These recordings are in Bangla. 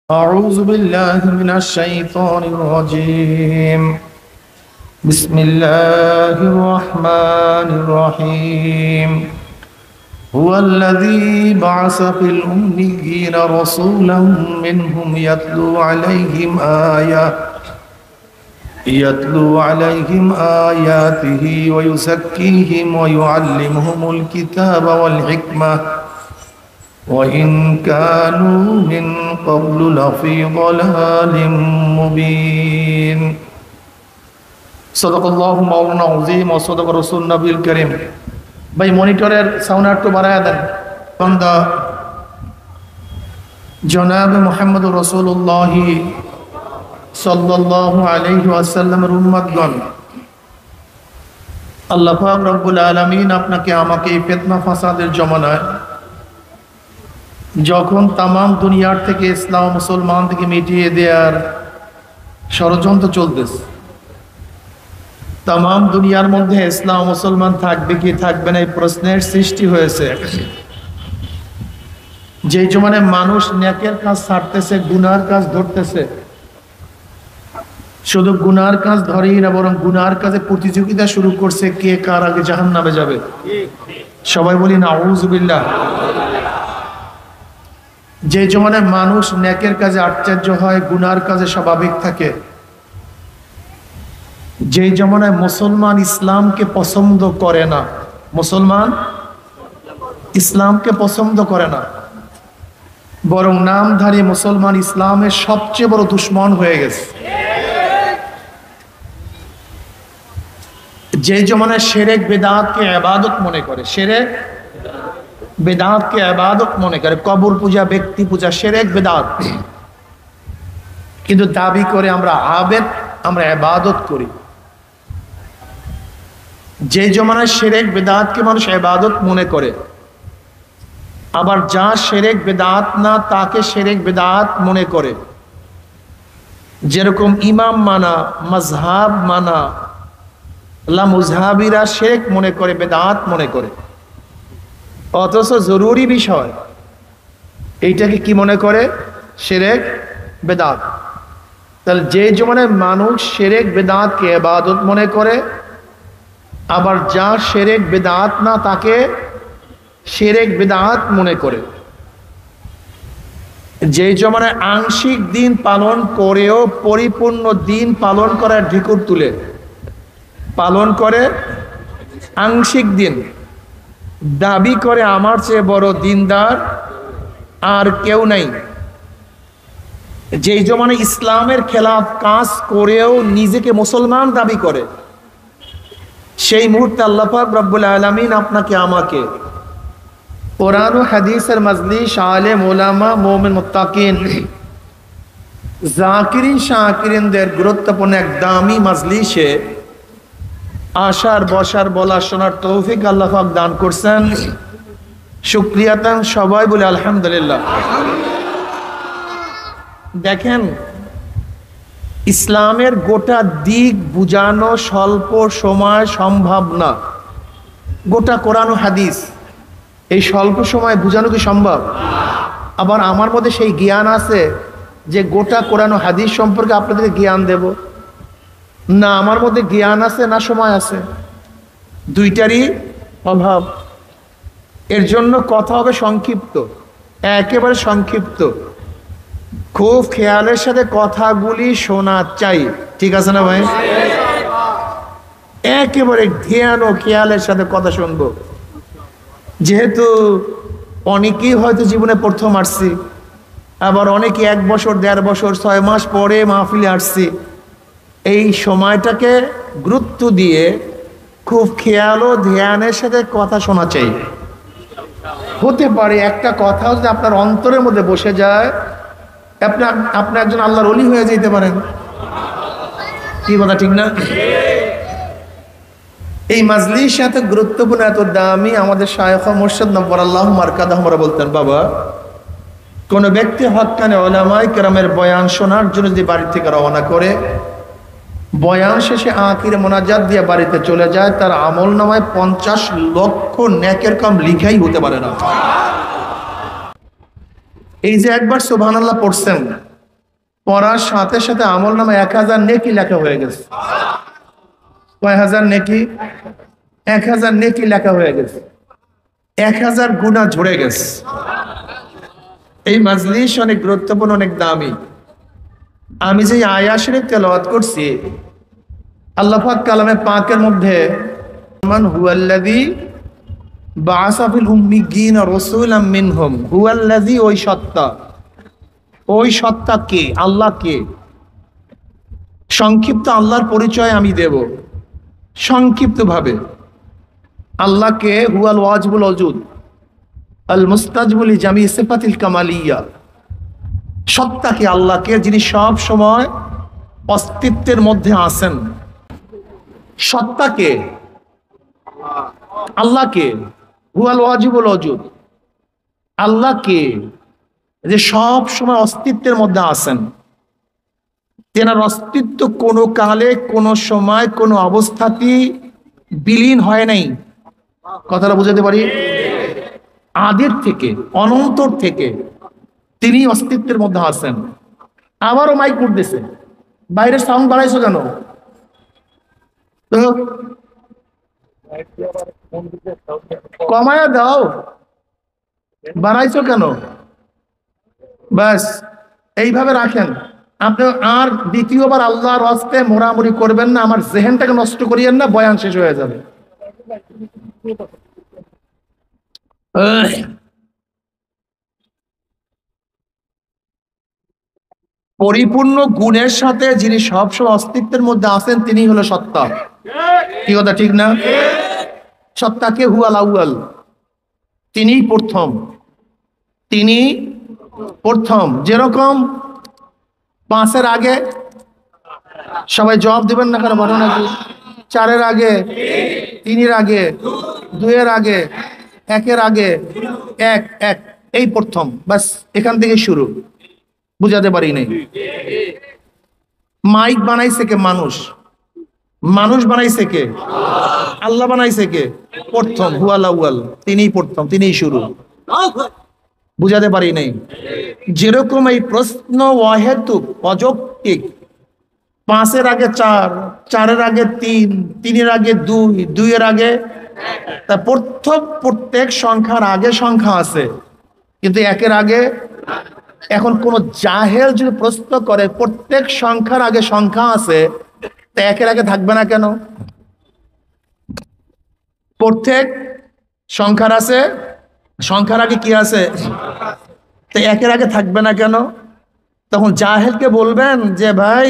أعوذ بالله من الشيطان الرجيم. بسم الله الرحمن الرحيم. هو الذي بعث في الأميين رسولا منهم يتلو عليهم آياته ويزكيهم ويعلمهم الكتاب والحكمة وإن كانوا من قبل لفي ضلال مبين. صدق الله مولانا العظيم وصدق رسول النبي الكريم. ভাই মনিটরের সাউন্ড একটু বাড়ায়া দেন। বান্দা জনাব মুহাম্মদ রাসূলুল্লাহ সাল্লাল্লাহু আলাইহি ওয়াসাল্লামের উম্মতগণ, আল্লাহ পাক রব্বুল আলামিন আপনাকে আমাকে এই ফিতনা ফাসাদের জমানায় যখন তামাম দুনিয়ার থেকে ইসলাম মুসলমান থেকে মিটিয়ে দেওয়ার ষড়যন্ত্র চলতেছে, তামাম দুনিয়ার মধ্যে ইসলাম মুসলমান থাকবে কি থাকবে না এই প্রশ্নের সৃষ্টি হয়েছে। যে জমানে মানুষ নেকের কাজ ছাড়তেছে, গুনার কাজ ধরতেছে, শুধু গুনার কাজ ধরেই না বরং গুনার কাজে প্রতিযোগিতা শুরু করছে কে কার আগে জাহান্নামে যাবে। সবাই বলি না আউযু বিল্লাহ। যে জমানে মানুষ নেকের কাজে আশ্চর্য হয়, গুনার কাজে স্বাভাবিক থাকে, যে জমানায় মুসলমান ইসলামকে পছন্দ করে না, মুসলমান ইসলামকে পছন্দ করে না বরং নামধারী মুসলমান ইসলামের সবচেয়ে বড় দুশ্মন হয়ে গেছে। যে জমানায় শিরক বিদআতকে ইবাদত মনে করে, শিরক বিদআতকে ইবাদত মনে করে, কবর পূজা, ব্যক্তি পূজা শিরক বিদআত, কিন্তু দাবি করে আমরা আবেদ, আমরা ইবাদত করি। যে জমানায় শিরক বিদআতকে মানুষ ইবাদত মনে করে, আবার যা শিরক বিদআত না তাকে শিরক বিদআত মনে করে। যেরকম ইমাম মানা, মাযহাব মানা, মুযহাবিরা শিরক মনে করে, বিদআত মনে করে, অথচ জরুরি বিষয় এইটাকে কি মনে করে? শিরক বিদআত। তাহলে যে জমানায় মানুষ শিরক বিদআতকে ইবাদত মনে করে, আবার যা শিরক বিদআত না তাকে শিরক বিদআত মনে করে। যে জমানায় আংশিক দিন পালন করেও পরিপূর্ণ দিন পালন করার ঢিকুর তুলে পালন করে, আংশিক দিন দাবি করে আমার চেয়ে বড় দিনদার আর কেউ নাই। যেই জমানায় ইসলামের খেলাফ কাজ করেও নিজেকে মুসলমান দাবি করে, সেই মুহূর্তে আল্লাহ পাক রব্বুল আলামিন আপনাকে আমাকে কোরআন ও হাদিসের মজলিস, আলেম ওলামা, মুমিন মুত্তাকিন, জাকিরিন শাকিরিনদের গুরুত্বপূর্ণ এক দামি মজলিসে আসার, বসার, বলার, শোনার তৌফিক আল্লাহ পাক দান করছেন। শুকরিয়াতান সবাই বলে আলহামদুলিল্লাহ। দেখেন, ইসলামের গোটা দিক বুঝানো স্বল্প সময় সম্ভব না। গোটা কোরআন ও হাদিস এই স্বল্প সময় বুঝানো কি সম্ভব? আবার আমার মধ্যে সেই জ্ঞান আছে যে গোটা কোরআন ও হাদিস সম্পর্কে আপনাদেরকে জ্ঞান দেব না, আমার মধ্যে জ্ঞান আছে না সময় আছে, দুইটারই অভাব। এর জন্য কথা হবে সংক্ষিপ্ত, একেবারে সংক্ষিপ্ত। খুব খেয়ালের সাথে কথাগুলি শোনা চাই, ঠিক আছে না ভাই? একেবারে ধ্যান ও খেয়ালের সাথে কথা শুনবো। যেহেতু অনেকেই হয়তো জীবনে প্রথম আসছি, আবার অনেকে 1 বছর, 1.5 বছর, 6 মাস পরে মাহফিলে আসছি, এই সময়টাকে গুরুত্ব দিয়ে খুব খেয়াল ও ধ্যানের সাথে কথা শোনা চাই। হতে পারে একটা কথা যদি আপনার অন্তরের মধ্যে বসে যায়, আপনি একজন আল্লাহর ওলি হয়ে যেতে পারেন। কি কথা ঠিক না? এই মাজলিস এত গুরুত্বপূর্ণ, এত দামি। আমাদের শায়খ মুর্শিদ নব্বর আল্লাহু মারকাদাহ আমরা বলতেন, বাবা, কোন ব্যক্তি হক্কানে উলামায়ে কেরামের বয়ান শোনার জন্য যদি বাড়ি থেকে রওনা করে, বয়ান শেষে আখিরে মোনাজাত দিয়ে বাড়িতে চলে যায়, তার আমল নামায় 50 লক্ষ নেকের কাম লিখাই হতে পারে না। এই যে একবার সুবহানাল্লাহ পড়ছেন, পড়ার সাথে সাথে আমল নামে 1000 নেকি লেখা হয়ে গেছে। কয় হাজার নেকি? 1000 নেকি লেখা হয়ে গেছে, 1000 গুনাহ ঝরে গেছে। এই মাজলিস অনেক গুরুত্বপূর্ণ, অনেক দামি। আমি যে আয়াত শরীফ তেলাওয়াত করছি, আল্লাহ পাক কালামে পাকের মধ্যে মান হুয়াল্লাযী বাআসা ফিল উম্মিয়্যিনা রাসূলাম মিনহুম, হুয়াল্লাযী, ওই সত্তা। ওই সত্তা কে? আল্লাহ কে? সংক্ষিপ্ত আল্লাহর পরিচয় আমি দেব সংক্ষিপ্তভাবে। আল্লাহকে হুয়াল ওয়াজিবুল ওজুদ আল মুস্তাজবুল জামি সিফাতিল কামালিয়া, সত্তাকে, আল্লাহকে, যিনি সব সময় অস্তিত্বের মধ্যে আছেন। সত্তাকে, আল্লাহকে, হুয়াল ওয়াজিবুল ওজুদ, আল্লাহকে, যে সব সময় অস্তিত্বের মধ্যে আছেন। তেনার অস্তিত্ব কোনো কালে, কোনো সময়, কোনো অবস্থাতেই বিলীন হয় নাই। কথাটা বুঝাতে পারি? আদির থেকে, অনন্তর থেকে তিনি অস্তিত্বের মধ্যে আছেন। আবারও মাইক উঠতেছে, বাইরের সাউন্ড বাড়াইছো কেন? কমায়া দাও, বাড়াইছো কেন? ব্যাস এইভাবে রাখেন। আপনি আর দ্বিতীয়বার আল্লাহর রাস্তে মোড়ামুড়ি করবেন না, আমার জেহেনটাকে নষ্ট করিয়েন না, বয়ান শেষ হয়ে যাবে। পরিপূর্ণ গুণের সাথে যিনি সবসময় অস্তিত্বের মধ্যে আছেন, তিনি হলো সত্তা। কি কথা ঠিক না? সত্তাকে হুয়াল আউয়াল, তিনি প্রথম, তিনি প্রথম। যেরকম 5-এর আগে, সবাই জবাব দিবেন না কেন, বলো নাকি? 4-এর আগে, 3-এর আগে, 2-এর আগে, 1-এর আগে, এক এক, এই প্রথম। বাস এখান থেকে শুরু। বুঝাতে পারি নাই। মাইক বানাইছে কে? মানুষ। মানুষ বানাইছে কে? আল্লাহ বানাইছে কে? প্রথম, হুয়াল আউয়াল, তিনিই প্রথম, তিনিই শুরু। বুঝাতে পারি নাই। যেরকম এই প্রশ্ন অহেতুক, অযৌক্তিক। 5-এর আগে 4, 4-এর আগে 3, 3-এর আগে 2, 2-এর আগে, তা প্রত্যেক সংখ্যার আগে সংখ্যা আছে, কিন্তু 1-এর আগে। এখন কোন জাহেল যদি প্রশ্ন করে প্রত্যেক সংখ্যার আগে সংখ্যা আছে, তা 1-এর আগে থাকবে না কেন? প্রত্যেক সংখ্যার আছে, সংখ্যার আগে কি আছে? তো 1-এর আগে থাকবে না কেন? তখন জাহেলকে বলবেন যে ভাই,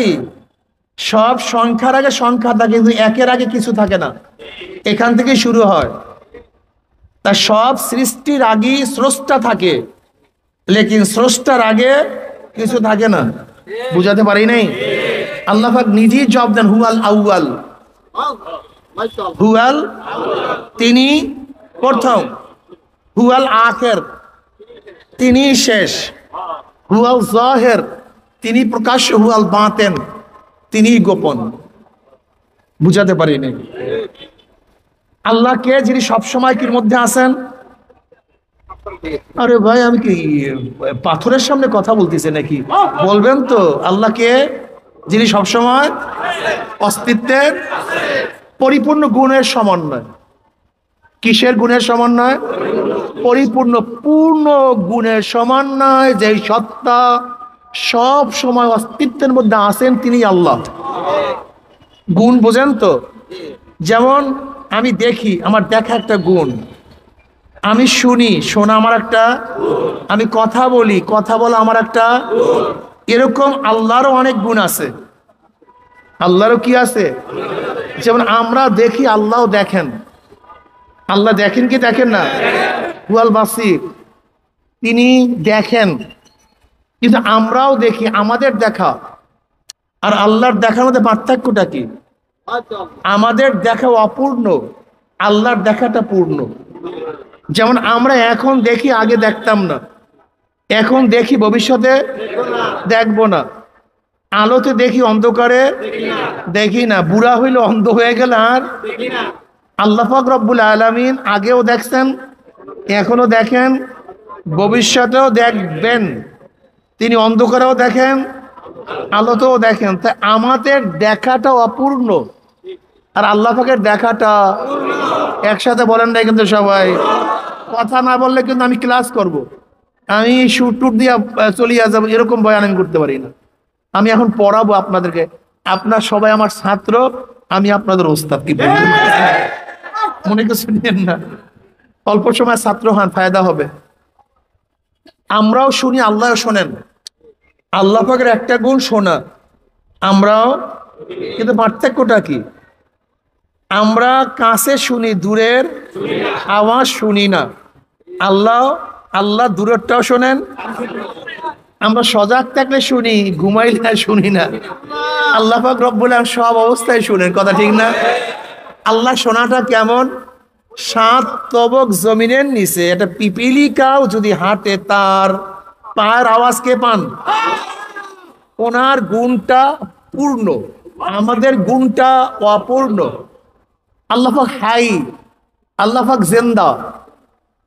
সব সংখ্যার আগে সংখ্যা থাকে, কিন্তু 1-এর আগে কিছু থাকে না, এখান থেকে শুরু হয়। তা সব সৃষ্টির আগেই স্রষ্টা থাকে, লেকিন স্রষ্টার আগে কিছু থাকে না। বুঝাতে পারি নাই? আল্লাহ পাক নিজেই জবাব দেন, হুয়াল আউয়াল, হুয়াল, তিনি প্রথম। হুয়াল আখির, তিনি শেষ। হুয়াল জাহির, তিনি প্রকাশ্য। হুয়াল বাতিন, তিনি গোপন। বুঝাতে পারি নাই? আল্লাহকে, যিনি সবসময় কির মধ্যে আছেন। আরে ভাই, আমি কি পাথরের সামনে কথা বলতেছি নাকি? বলবেন তো, আল্লাহকে, যিনি সবসময় অস্তিত্বের পরিপূর্ণ গুণের সমন্বয়। কিসের গুণের সমন্বয়? পরিপূর্ণ, পূর্ণ গুণের সমন্বয়। যেই সত্তা সব সময় অস্তিত্বের মধ্যে আছেন, তিনি আল্লাহ। গুণ বোঝেন তো? যেমন আমি দেখি, আমার দেখা একটা গুণ। আমি শুনি, শোনা আমার একটা। আমি কথা বলি, কথা বলা আমার একটা। এরকম আল্লাহরও অনেক গুণ আছে। আল্লাহরও কি আছে? যেমন আমরা দেখি, আল্লাহও দেখেন। আল্লাহ দেখেন কি দেখেন না? হুয়াল বাসির, তিনি দেখেন। কিন্তু আমরাও দেখি। আমাদের দেখা আর আল্লাহর দেখার মধ্যে পার্থক্যটা কি? আমাদের দেখা অপূর্ণ, আল্লাহর দেখাটা পূর্ণ। যেমন আমরা এখন দেখি, আগে দেখতাম না। এখন দেখি, ভবিষ্যতে দেখবো না। আলোতে দেখি, অন্ধকারে দেখি না। বুড়া হইলে, অন্ধ হয়ে গেলে আর। আল্লাহ পাক রব্বুল আলামিন আগেও দেখছেন, এখনো দেখেন, ভবিষ্যতেও দেখবেন। তিনি অন্ধকারেও দেখেন, আলো তো দেখেন, তাই আমাদের দেখাটা অপূর্ণ আর আল্লাহ পাকের দেখাটা একসাথে বলেন না কিন্তু সবাই। কথা না বললে কিন্তু আমি ক্লাস করব, আমি শুট টুট দিয়ে চলিয়ে যাবো, এরকম বয়ান আমি করতে পারি না। আমি এখন পড়াবো আপনাদেরকে, আপনার সবাই আমার ছাত্র, আমি আপনাদের ওস্তাদ। কি বলবেন? মনে কিছু নেন না, অল্প সময় ছাত্র হন, ফায়দা হবে। আমরাও শুনি, আল্লাহও শোনেন। আল্লাহ পাকের একটা গুণ শোনা, আমরাও, কিন্তু পার্থক্যটা কি? আমরা কাছে শুনি, দূরের আওয়াজ শুনি না। আল্লাহ দূরেরটাও শোনেন। আমরা সজাগ থাকলে শুনি, ঘুমাইলে শুনি না। আল্লাহ পাক রব্বুল আলামিন সব অবস্থায় শুনেন, কথা ঠিক না? আল্লাহ শোনাটা কেমন? 7 তবক জমিনের নিচে একটা পিপিলিকাও যদি হাঁটে, তার পায়ের আওয়াজ কে পান? ওনার গুণটা পূর্ণ, আমাদের গুণটা অপূর্ণ। আল্লাহ পাক হাই, আল্লাহ পাক জিন্দা,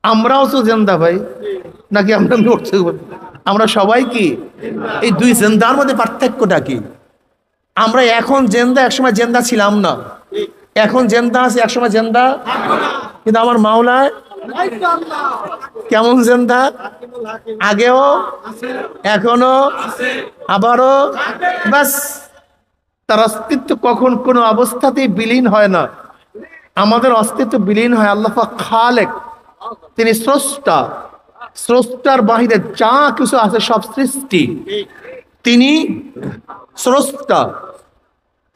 আমরাও তো জিন্দা ভাই, নাকি আমরা মরছি? আমরা সবাই কি? এই দুই জিন্দার মধ্যে পার্থক্যটা কি? আমরা এখন জিন্দা, একসময় জিন্দা ছিলাম না। এখন জিন্দা আছে, একসময় জিন্দা। কিন্তু আমার মাওলায় কেমন জিন্দা? আগেও, এখনো, আবারও। বাস, তার অস্তিত্ব কখন কোনো অবস্থাতেই বিলীন হয় না। আমাদের অস্তিত্ব বিলীন হয়। আল্লাহ পাক খালেক, তিনি স্রষ্টা। স্রষ্টার বাহিরে যা কিছু আছে সব সৃষ্টি। তিনি স্রষ্টা,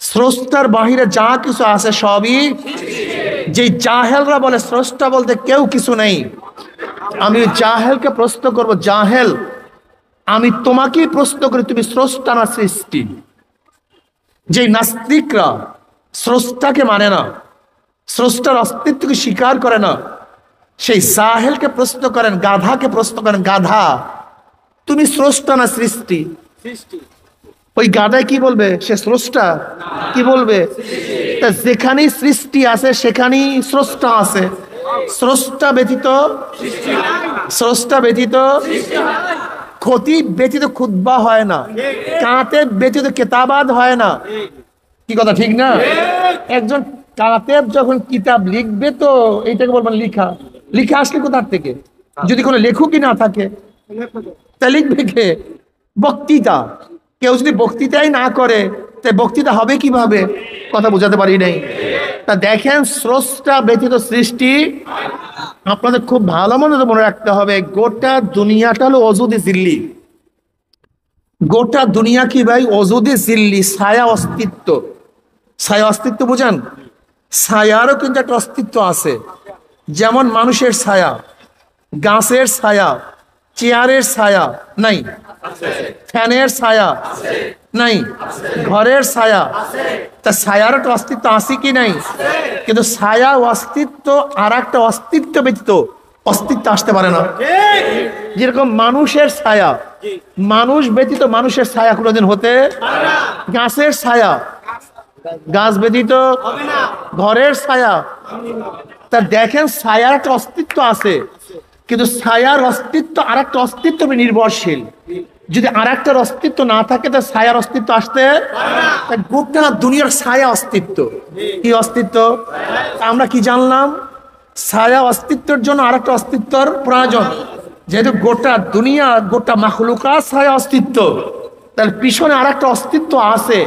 স্রষ্টার বাহিরে যা কিছু আছে সবই। যে জাহেলরা বলে স্রষ্টা বলতে কেউ কিছু নেই, আমি জাহেলকে প্রশ্ন করব, জাহেল, আমি তোমাকেই প্রশ্ন করি, তুমি স্রষ্টা না সৃষ্টি? যে নাস্তিকরা স্রষ্টাকে মানে না, স্রষ্টার অস্তিত্বকে স্বীকার করে না, সেই জাহেলকে প্রশ্ন করেন, গাধাকে প্রশ্ন করেন, গাধা তুমি স্রষ্টা না সৃষ্টি? ওই গাধায় কি বলবে? সে স্রষ্টা। কি বলবে? তা যেখানেই সৃষ্টি আছে সেখানেই স্রষ্টা আছে। স্রষ্টা ব্যতীত, স্রষ্টা ব্যতীত, ক্ষতি ব্যতীত খুতবা হয় না, কাতেব ব্যতীত কেতাবাদ হয় না। কি কথা ঠিক না? একজন কাতেব যখন কিতাব লিখবে তো এইটাকে বলবেন লিখা। লিখা আসলে কোথার থেকে? যদি কোনো লেখকই না থাকে তা লিখবে কে? বক্তৃতা, কেউ যদি বক্তৃতাই না করে তা বক্তৃতা হবে কিভাবে? কথা বোঝাতে পারি নাই। তা দেখেন, স্রষ্টা ব্যতীত সৃষ্টি। আপনাদের খুব ভালো মনে রাখতে হবে, গোটা দুনিয়াটা হলো অজুদে জিল্লি। গোটা দুনিয়া কি ভাই? অজুদে জিল্লি, ছায়া অস্তিত্ব। ছায়া অস্তিত্ব বুঝান? ছায়ারও কিন্তু একটা অস্তিত্ব আছে। যেমন মানুষের ছায়া, গাছের ছায়া, চেয়ারের ছায়া নাই, ফ্যানের ছায়া নাই, ঘরের ছায়া। তা ছায়ার একটা অস্তিত্ব আছে কি নাই? কিন্তু ছায়া অস্তিত্ব আর একটা অস্তিত্ব ব্যতীত অস্তিত্ব আসতে পারে না। যেরকম মানুষের ছায়া, মানুষ ব্যতীত মানুষের ছায়া কোনোদিন হতে, গাছের ছায়া, গাছ ব্যতীত ঘরের ছায়া। তা দেখেন, ছায়ার একটা অস্তিত্ব আছে, কিন্তু ছায়ার অস্তিত্ব আর একটা অস্তিত্ব নির্ভরশীল। যদি আর একটার অস্তিত্ব না থাকে তা ছায়ার অস্তিত্ব আসতে, গোটা দুনিয়ার ছায়া অস্তিত্ব। কি অস্তিত্ব? আমরা কি জানলাম? ছায়া অস্তিত্বের জন্য আর একটা অস্তিত্বর প্রয়োজন। যেহেতু গোটা দুনিয়া, গোটা মাখলুকাত ছায়া অস্তিত্ব, তাহলে পিছনে আর একটা অস্তিত্ব আছে।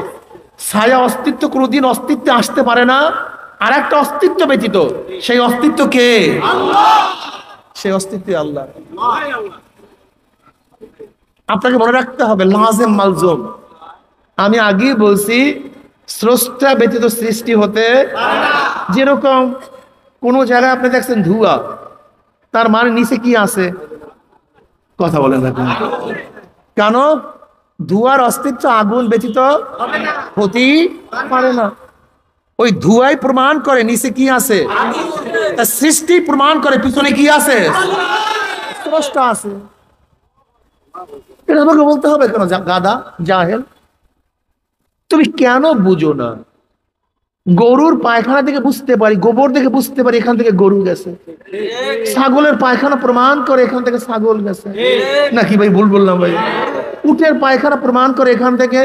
ছায়া অস্তিত্ব কোনোদিন অস্তিত্বে আসতে পারে না আর একটা অস্তিত্ব ব্যতীত। সেই অস্তিত্ব কে? সেই অস্তিত্ব আল্লাহ। আপনাকে মনে রাখতে হবে, লাজেম মালজুম। আমি আগেই বলছি, স্রষ্টা ব্যতীত সৃষ্টি হতে। যেরকম কোন জায়গায় আপনি দেখছেন ধোঁয়া, তার মানে নিচে কি আছে? কথা বলেন না কেন? ধোঁয়ার অস্তিত্ব আগুন ব্যতীত হতেই পারে না। ওই ধোঁয়াই প্রমাণ করে নিচে কি আছে। সৃষ্টি প্রমাণ করে পিছনে কি আছে, স্রষ্টা আছে। এটা তোমাকে বলতে হবে কেন? গাদা, জাহেল, তুমি কেন বুঝো না? গরুর পায়খানা থেকে বুঝতে পারি, গোবর থেকে বুঝতে পারি এখান থেকে গরু গেছে। ছাগলের পায়খানা প্রমাণ করে এখান থেকে ছাগল গেছে। নাকি ভাই ভুল বললাম ভাই? উটের পায়খানা প্রমাণ করে এখান থেকে,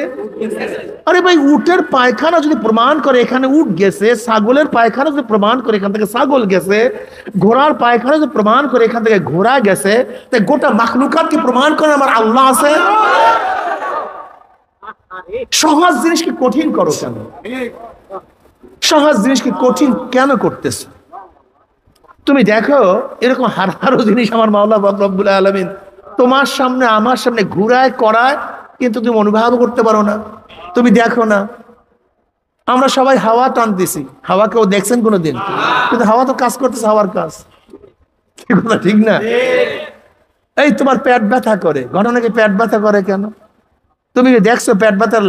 আরে ভাই উটের পায়খানা যদি প্রমাণ করে এখানে উট গেছে, ছাগলের পায়খানা যদি প্রমাণ করে এখান থেকে ছাগল গেছে, ঘোড়ার পায়খানা যদি প্রমাণ করে এখান থেকে ঘোড়া গেছে, তাই গোটা মাখলুকাত কি প্রমাণ করে আমার আল্লাহ আছে। সহজ জিনিসকে কঠিন করো কেন? সহজ জিনিসকে কঠিন কেন করতেছ? তুমি দেখো এরকম হাজারো জিনিস আমার মাওলা রব্বুল আলামিন তোমার সামনে আমার সামনে ঘুরায় করায়, কিন্তু তুমি অনুভব করতে পারো না, তুমি দেখো না। আমরা সবাই হাওয়া টানতেছি, হাওয়া কেউ দেখছেন কোনোদিন? কিন্তু হাওয়া তো কাজ করতেছে, হাওয়ার কাজ ঠিক না? এই তোমার পেট ব্যথা করে, ঘটনা কি পেট ব্যথা করে কেন? তুমি দেখছো পেট ব্যথা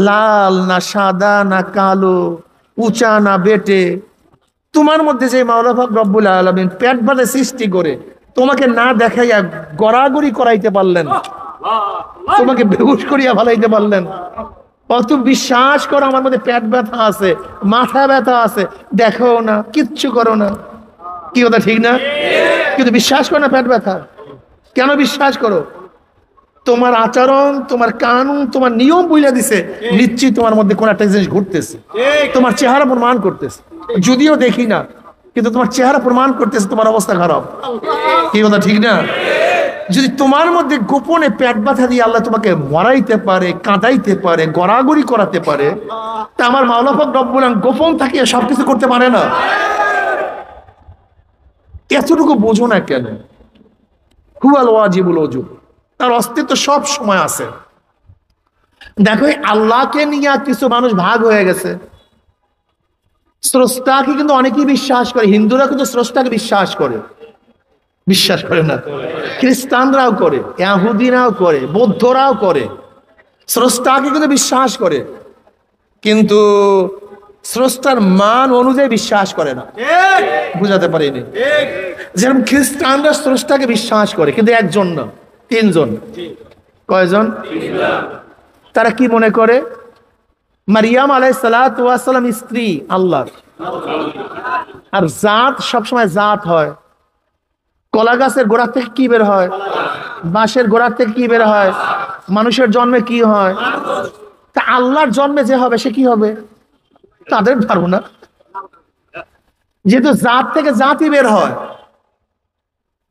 লাল না সাদা না কালো, উঁচা না বেটে? তোমার মধ্যে যে মাওলা পাক রব্বুল আলামিন পেট ব্যথা সৃষ্টি করে তোমাকে না দেখাইয়া গড়াগড়ি করাইতে পারলেন, তোমাকে বেহুশ করিয়া ফেলাইতে পারলেন। অত বিশ্বাস করো আমার মধ্যে পেট ব্যথা আছে, মাথা ব্যথা আছে, দেখো না, কিচ্ছু করো না। কি কথা ঠিক না? কিন্তু বিশ্বাস করো না পেট ব্যথা। কেন বিশ্বাস করো? তোমার আচরণ, তোমার কানুন, তোমার নিয়ম বুঝা দিছে নিশ্চয়ই তোমার মধ্যে কোন একটা জিনিস ঘটতেছে, তোমার চেহারা প্রমাণ করতেছে। যদিও দেখি না, কিন্তু তোমার চেহারা প্রমাণ করতেছে তোমার অবস্থা খারাপ। কি কথা ঠিক না? যদি তোমার মধ্যে গোপনে পেট ব্যথা দিয়ে আল্লাহ তোমাকে মরাইতে পারে, কাঁদাইতে পারে, গড়াগড়ি করাতে পারে, তা আমার মাওলা পাক রব্বুল আলামিন গোপন থাকিয়ে সবকিছু করতে পারে না? এতটুকু বোঝো না কেন? হুয়াল ওয়াজিবুল ওজুব, তার অস্তিত্ব সব সময় আছে। দেখো আল্লাহকে নিয়ে কিছু মানুষ ভাগ হয়ে গেছে। স্রষ্টাকে কিন্তু অনেকেই বিশ্বাস করে, হিন্দুরা কিন্তু স্রষ্টাকে বিশ্বাস করে, বিশ্বাস করে না? খ্রিস্টানরাও করে, ইহুদিরাও করে, বৌদ্ধরাও করে, স্রষ্টাকে কিন্তু বিশ্বাস করে, কিন্তু স্রষ্টার মান অনুযায়ী বিশ্বাস করে না। বুঝাতে পারিনি? যেরকম খ্রিস্টানরা স্রষ্টাকে বিশ্বাস করে, কিন্তু একজন না, তিনজন। কয়জন? তারা কি মনে করে? মারিয়াম আলাইহিস সালাতু ওয়াস সালাম স্ত্রী আল্লাহর, আর জাত সবসময় জাত হয়। কলা গাছের গোড়া থেকে কি বের হয়? বাঁশের গোড়া থেকে কি বের হয়? মানুষের জন্মে কি হয়? তা আল্লাহর জন্মে যে হবে সে কি হবে? তাদের ধারণা যেহেতু জাত থেকে জাতই বের হয়,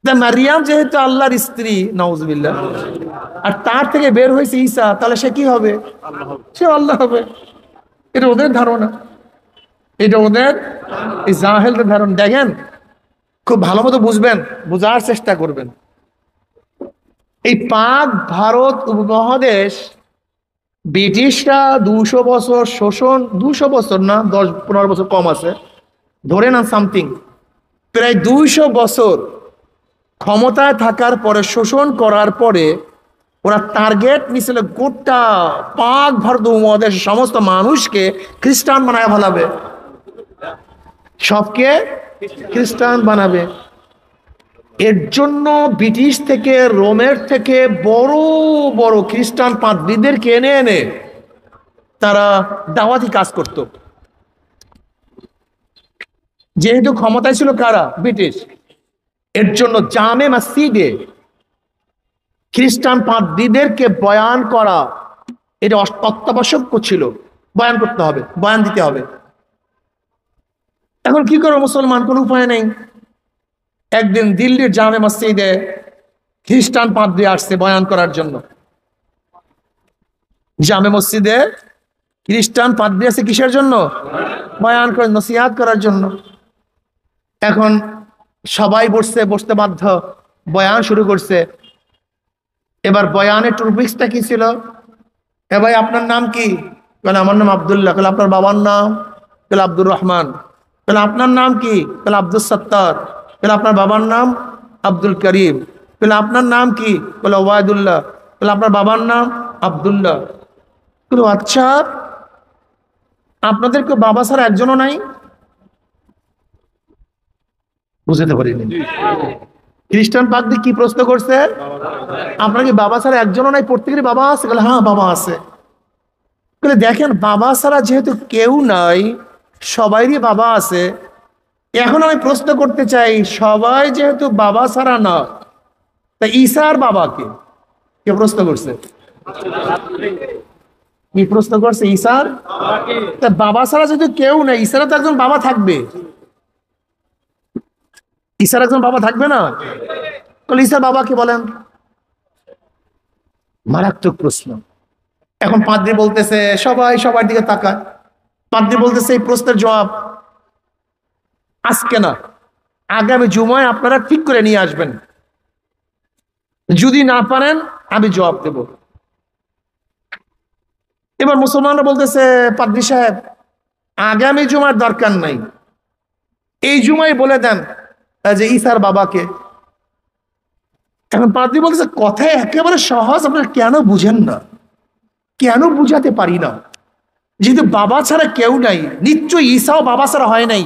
তা মারিয়াম যেহেতু আল্লাহর স্ত্রী, নাউজুবিল্লাহ, আর তার থেকে বের হয়েছে ঈসা, তাহলে সে কি হবে? সে আল্লাহ হবে। এটা ওদের ধারণা, এটা ওদের এই জাহেলদের ধারণা। দেখেন খুব ভালো মতো বুঝবেন, বোঝার চেষ্টা করবেন। এই পাক ভারত উপমহাদেশ ব্রিটিশরা 200 বছর শোষণ, 200 বছর না, 10-15 বছর কম আছে, ধরে না সামথিং, প্রায় 200 বছর ক্ষমতায় থাকার পরে, শোষণ করার পরে ওরা টার্গেট নিছিল গোটা পাক ভারত উপমহাদেশের সমস্ত মানুষকে খ্রিস্টান বানায় ফেলাবে, সবকে খ্রিস্টান বানাবে। এর জন্য ব্রিটিশ থেকে, রোমের থেকে বড় বড় খ্রিস্টান পাদ্রীদেরকে এনে এনে তারা দাওয়াতি কাজ করত। যেহেতু ক্ষমতায় ছিল কারা? ব্রিটিশ। এর জন্য জামে মসজিদে খ্রিস্টান পাদ্রীদেরকে বয়ান করা এটা অত্যাবশ্যক ছিল। বয়ান করতে হবে, বয়ান দিতে হবে। এখন কি করো মুসলমান? কোনো উপায় নেই। একদিন দিল্লির জামে মসজিদে খ্রিস্টান পাদ্রী আসছে বয়ান করার জন্য। জামে মসজিদে খ্রিস্টান পাদ্রী আছে কিসের জন্য? বয়ান করে, নসিহাত করার জন্য। এখন সবাই বসতে বাধ্য, বয়ান শুরু করছে। এবার বয়ানের টপিকসটা কি ছিল? এ ভাই আপনার নাম কি? বলে আমার নাম আব্দুল্লাহ। বলে আপনার বাবার নাম? বলে আব্দুর রহমান। বলে আপনার নাম কি? বলে আব্দুল সত্তার। বলে আপনার বাবার নাম? আব্দুল করিম। বলে আপনার নাম কি? বলে ওয়াইদুল্লাহ। বলে আপনার বাবার নাম? আব্দুল্লাহ। বলে আচ্ছা আপনাদের কেউ বাবা ছাড়া একজনও নাই? বুঝতে পারিনি। খ্রিস্টান পাদ্রী কি প্রশ্ন করছে? আপনার কি বাবা ছাড়া একজনও নাই? প্রত্যেকেরই বাবা আছে? বলে হ্যাঁ বাবা আছে। বলে দেখেন বাবা ছাড়া যেহেতু কেউ নাই, সবাইরই বাবা আছে। এখন আমি প্রশ্ন করতে চাই, সবাই যেহেতু বাবা ছাড়া না, তা ঈসার বাবাকে কে প্রশ্ন করছে? কি প্রশ্ন করছে? ঈসার তা বাবা ছাড়া যেহেতু কেউ নেই, ঈসার তো একজন বাবা থাকবে। ঈসার একজন বাবা থাকবে না? তাহলে ঈসার বাবা কি বলেন? মারাত্মক প্রশ্ন। এখন পাদ্রী বলতেছে, সবাই সবার দিকে তাকায়, পাদ্রী বলতেছে এই প্রশ্নের জবাব আজকে না, আগামী জুমায় আপনারা ঠিক করে নিয়ে আসবেন, যদি না পারেন আমি জবাব দেব। এবার মুসলমানরা বলতেছে, পাদ্রী সাহেব আগামী জুমার দরকার নাই, এই জুমায় বলে দেন যে ঈসার বাবাকে। এখন পাদ্রী বলতেছে, কথা একেবারে সহজ, আপনারা কেন বুঝেন না? কেন বুঝাতে পারি না? যেহেতু বাবা ছাড়া কেউ নাই, নিশ্চয়ই ঈসাও বাবা ছাড়া হয় নাই,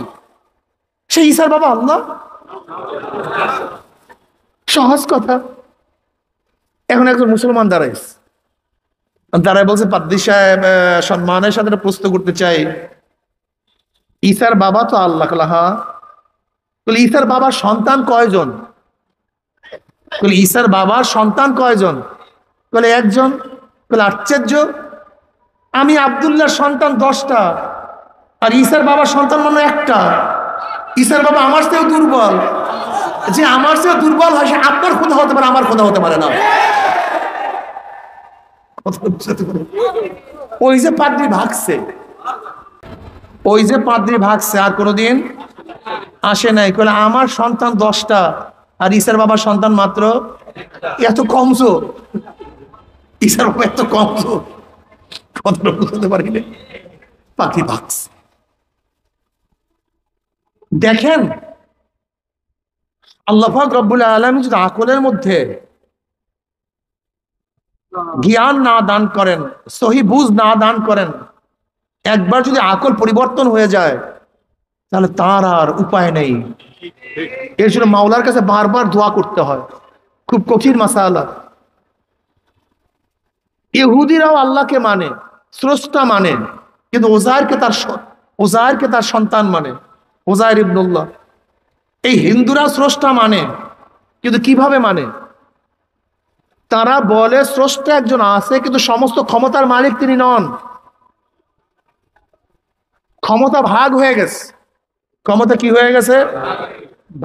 সে ঈসার বাবা আল্লাহ। সহজ কথা। এখন একজন মুসলমান দাঁড়ায় বলছে, পাদ্রী সাহেব সম্মানের সাথে প্রশ্ন করতে চাই, ঈসার বাবা তো আল্লাহ। হ্যাঁ। বলে ঈসার বাবার সন্তান কয়জন? বলে ঈসার বাবার সন্তান কয়জন? বলে একজন। বলে আশ্চর্য, আমি আব্দুল্লাহর সন্তান 10টা, আর ঈসার বাবার সন্তান মানে একটা। ঈসার বাবা আমার চেয়েও দুর্বল। যে আমার চেয়েও দুর্বল হয় সে আপনার খোদা হতে পারে, আমার খোদা হতে পারে না। ওই যে পাদ্রী ভাগছে, আর কোনোদিন আসে নাই। বলে আমার সন্তান 10টা আর ঈসার বাবার সন্তান মাত্র এত কমজোর। ঈসার বাবা এত কমজোর, কথাটা বুঝতে পারি না। পাদ্রী ভাগছে। দেখেন আল্লাহ পাক রব্বুল আলামিন যদি আকলের মধ্যে জ্ঞান না দান করেন, সহি বুঝ না দান করেন, একবার যদি আকল পরিবর্তন হয়ে যায় তাহলে তার আর উপায় নেই। এর জন্য মাওলার কাছে বারবার দোয়া করতে হয়, খুব কঠিন মাসালা। ইহুদিরাও আল্লাহকে মানে, স্রষ্টা মানে, কিন্তু ওজায়েরকে তার সন্তান মানে, ওজায়ের ইবনুল্লাহ। এই হিন্দুরা স্রষ্টা মানে, কিন্তু কিভাবে মানে? তারা বলে স্রষ্টা একজন আছে, কিন্তু সমস্ত ক্ষমতার মালিক তিনি নন। ক্ষমতা ভাগ হয়ে গেছে। ক্ষমতা কি হয়ে গেছে?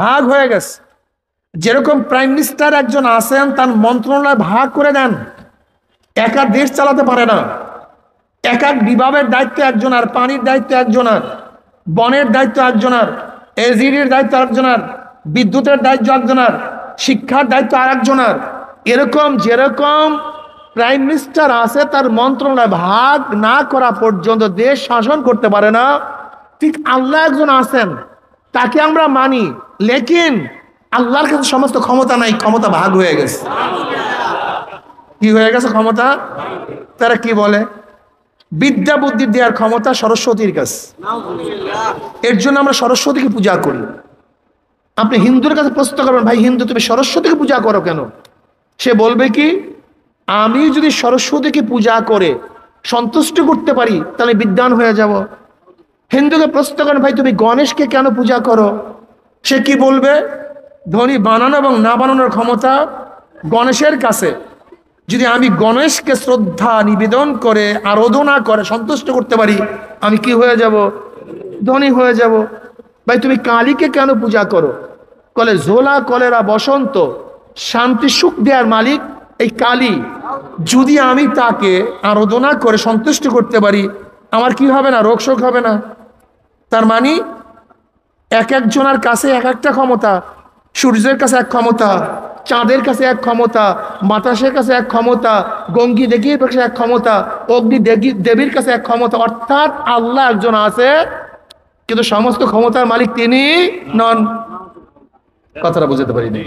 ভাগ হয়ে গেছে। যেরকম প্রাইম মিনিস্টার একজন আছেন, তার মন্ত্রণালয় ভাগ করে দেন, একা দেশ চালাতে পারে না। এক এক বিভাগের দায়িত্ব একজনের, পানির দায়িত্ব একজনের, বনের দায়িত্ব একজনের, এজিডির দায়িত্ব একজনের, বিদ্যুতের দায়িত্ব একজনের, শিক্ষার দায়িত্ব আর একজনের। এরকম যেরকম প্রাইম মিনিস্টার আছে, তার মন্ত্রণালয় ভাগ না করা পর্যন্ত দেশ শাসন করতে পারে না, ঠিক আল্লাহ একজন আছেন, তাকে আমরা মানি, লেকিন আল্লাহর কাছে সমস্ত ক্ষমতা নাই, ক্ষমতা ভাগ হয়ে গেছে। কি হয়ে গেছে? ক্ষমতা। তারা কি বলে? বিদ্যা বুদ্ধি দেওয়ার ক্ষমতা সরস্বতীর কাছে। এর জন্য আমরা সরস্বতীকে পূজা করি। আপনি হিন্দুর কাছে প্রশ্ন করবেন, ভাই হিন্দু তুমি সরস্বতীকে পূজা করো কেন? সে বলবে কি, আমি যদি সরস্বতীকে পূজা করে সন্তুষ্ট করতে পারি তাহলে বিদ্বান হয়ে যাব। হিন্দুকে প্রশ্ন করেন, ভাই তুমি গণেশকে কেন পূজা করো? সে কি বলবে, ধ্বনি বানানো এবং না বানানোর ক্ষমতা গণেশের কাছে। যদি আমি গণেশকে শ্রদ্ধা নিবেদন করে আরাধনা করে সন্তুষ্ট করতে পারি, আমি কি হয়ে যাব? ধনী হয়ে যাব। ভাই তুমি কালীকে কেন পূজা করো? কলে ঝোলা কলেরা বসন্ত শান্তি সুখ দেওয়ার মালিক এই কালী। যদি আমি তাকে আরাধনা করে সন্তুষ্ট করতে পারি, আমার কি হবে না? রোগ শোক হবে না। তার মানে এক একজনের কাছে এক একটা ক্ষমতা। সূর্যের কাছে এক ক্ষমতা, চাঁদের কাছে এক ক্ষমতা, বাতাসের কাছে এক ক্ষমতা, গঙ্গি দেবীর কাছে এক ক্ষমতা, অগ্নি দেবীর কাছে এক ক্ষমতা। অর্থাৎ আল্লাহ একজন আছে, কিন্তু সমস্ত ক্ষমতার মালিক তিনি নন। কথাটা বুঝতে পারিনি।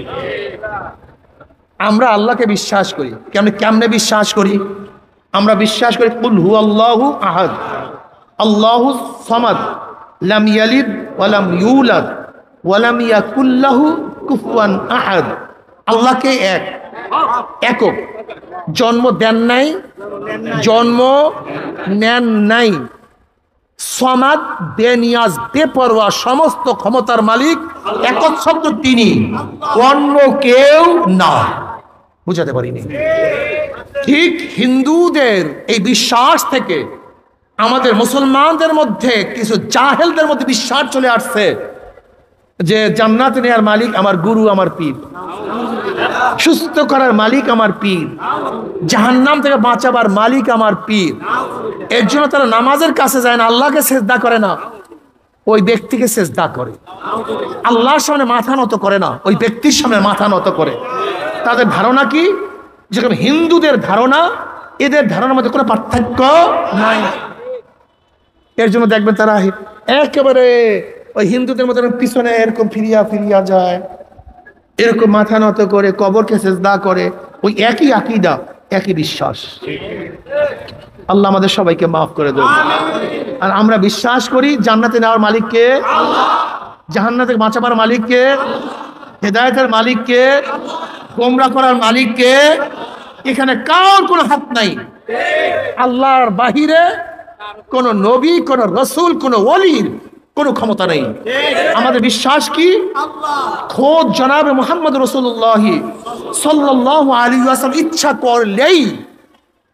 আমরা আল্লাহকে বিশ্বাস করি। কেমনে বিশ্বাস করি? আমরা বিশ্বাস করি কুল হু আল্লাহু আহাদ, আল্লাহু সামাদ, লাম ইয়ালিদ ওয়া লাম ইউলাদ ওয়া লাম ইয়াকুল লাহু কুফুয়ান আহাদ। আল্লাহকে একক, জন্ম দেন নাই, জন্ম নেন নাই, সমাদ, বেনিয়াজ, বেপরোয়া, সমস্ত ক্ষমতার মালিক একচ্ছত্র তিনি, অন্য কেউ না। বুঝাতে পারিনি? ঠিক হিন্দুদের এই বিশ্বাস থেকে আমাদের মুসলমানদের মধ্যে কিছু জাহেলদের মধ্যে বিশ্বাস চলে আসছে যে জান্নাত নেয়ার মালিক আমার গুরু, আমার পীর, সুস্থ করার মালিক আমার পীর, জাহান্নাম থেকে বাঁচাবার মালিক আমার পীর। এর জন্য তারা নামাজের কাছে যায় না, আল্লাহকে সেজদা করে না, ওই ব্যক্তিকে সেজদা করে। আল্লাহর সামনে মাথা নত করে না, ওই ব্যক্তির সামনে মাথা নত করে। তাদের ধারণা কি? যেরকম হিন্দুদের ধারণা, এদের ধারণার মধ্যে কোনো পার্থক্য নাই। এর জন্য দেখবেন তারা একেবারে ওই হিন্দুদের মতো পিছনে এরকম ফিরিয়া ফিরিয়া যায়, এরকম মাথা নত করে, কবরকে সেজদা করে। ওই একই আকীদা, একই বিশ্বাস। আল্লাহ আমাদের সবাইকে মাফ করে দেন। আর আমরা বিশ্বাস করি জান্নাতে নেওয়ার মালিককে, জাহান্নাম থেকে বাঁচাবার মালিককে, হেদায়েতের মালিককে, গোমরা করার মালিককে। এখানে কার কোনো হাত নাই। আল্লাহর বাহিরে কোন নবী, কোন রসুল, কোন ওলির কোন ক্ষমতা নেই। আমাদের বিশ্বাস কি? খোদ জনাবে মুহাম্মদ রাসূলুল্লাহ সাল্লাল্লাহু আলাইহি ওয়াসাল্লাম ইচ্ছা করলেই,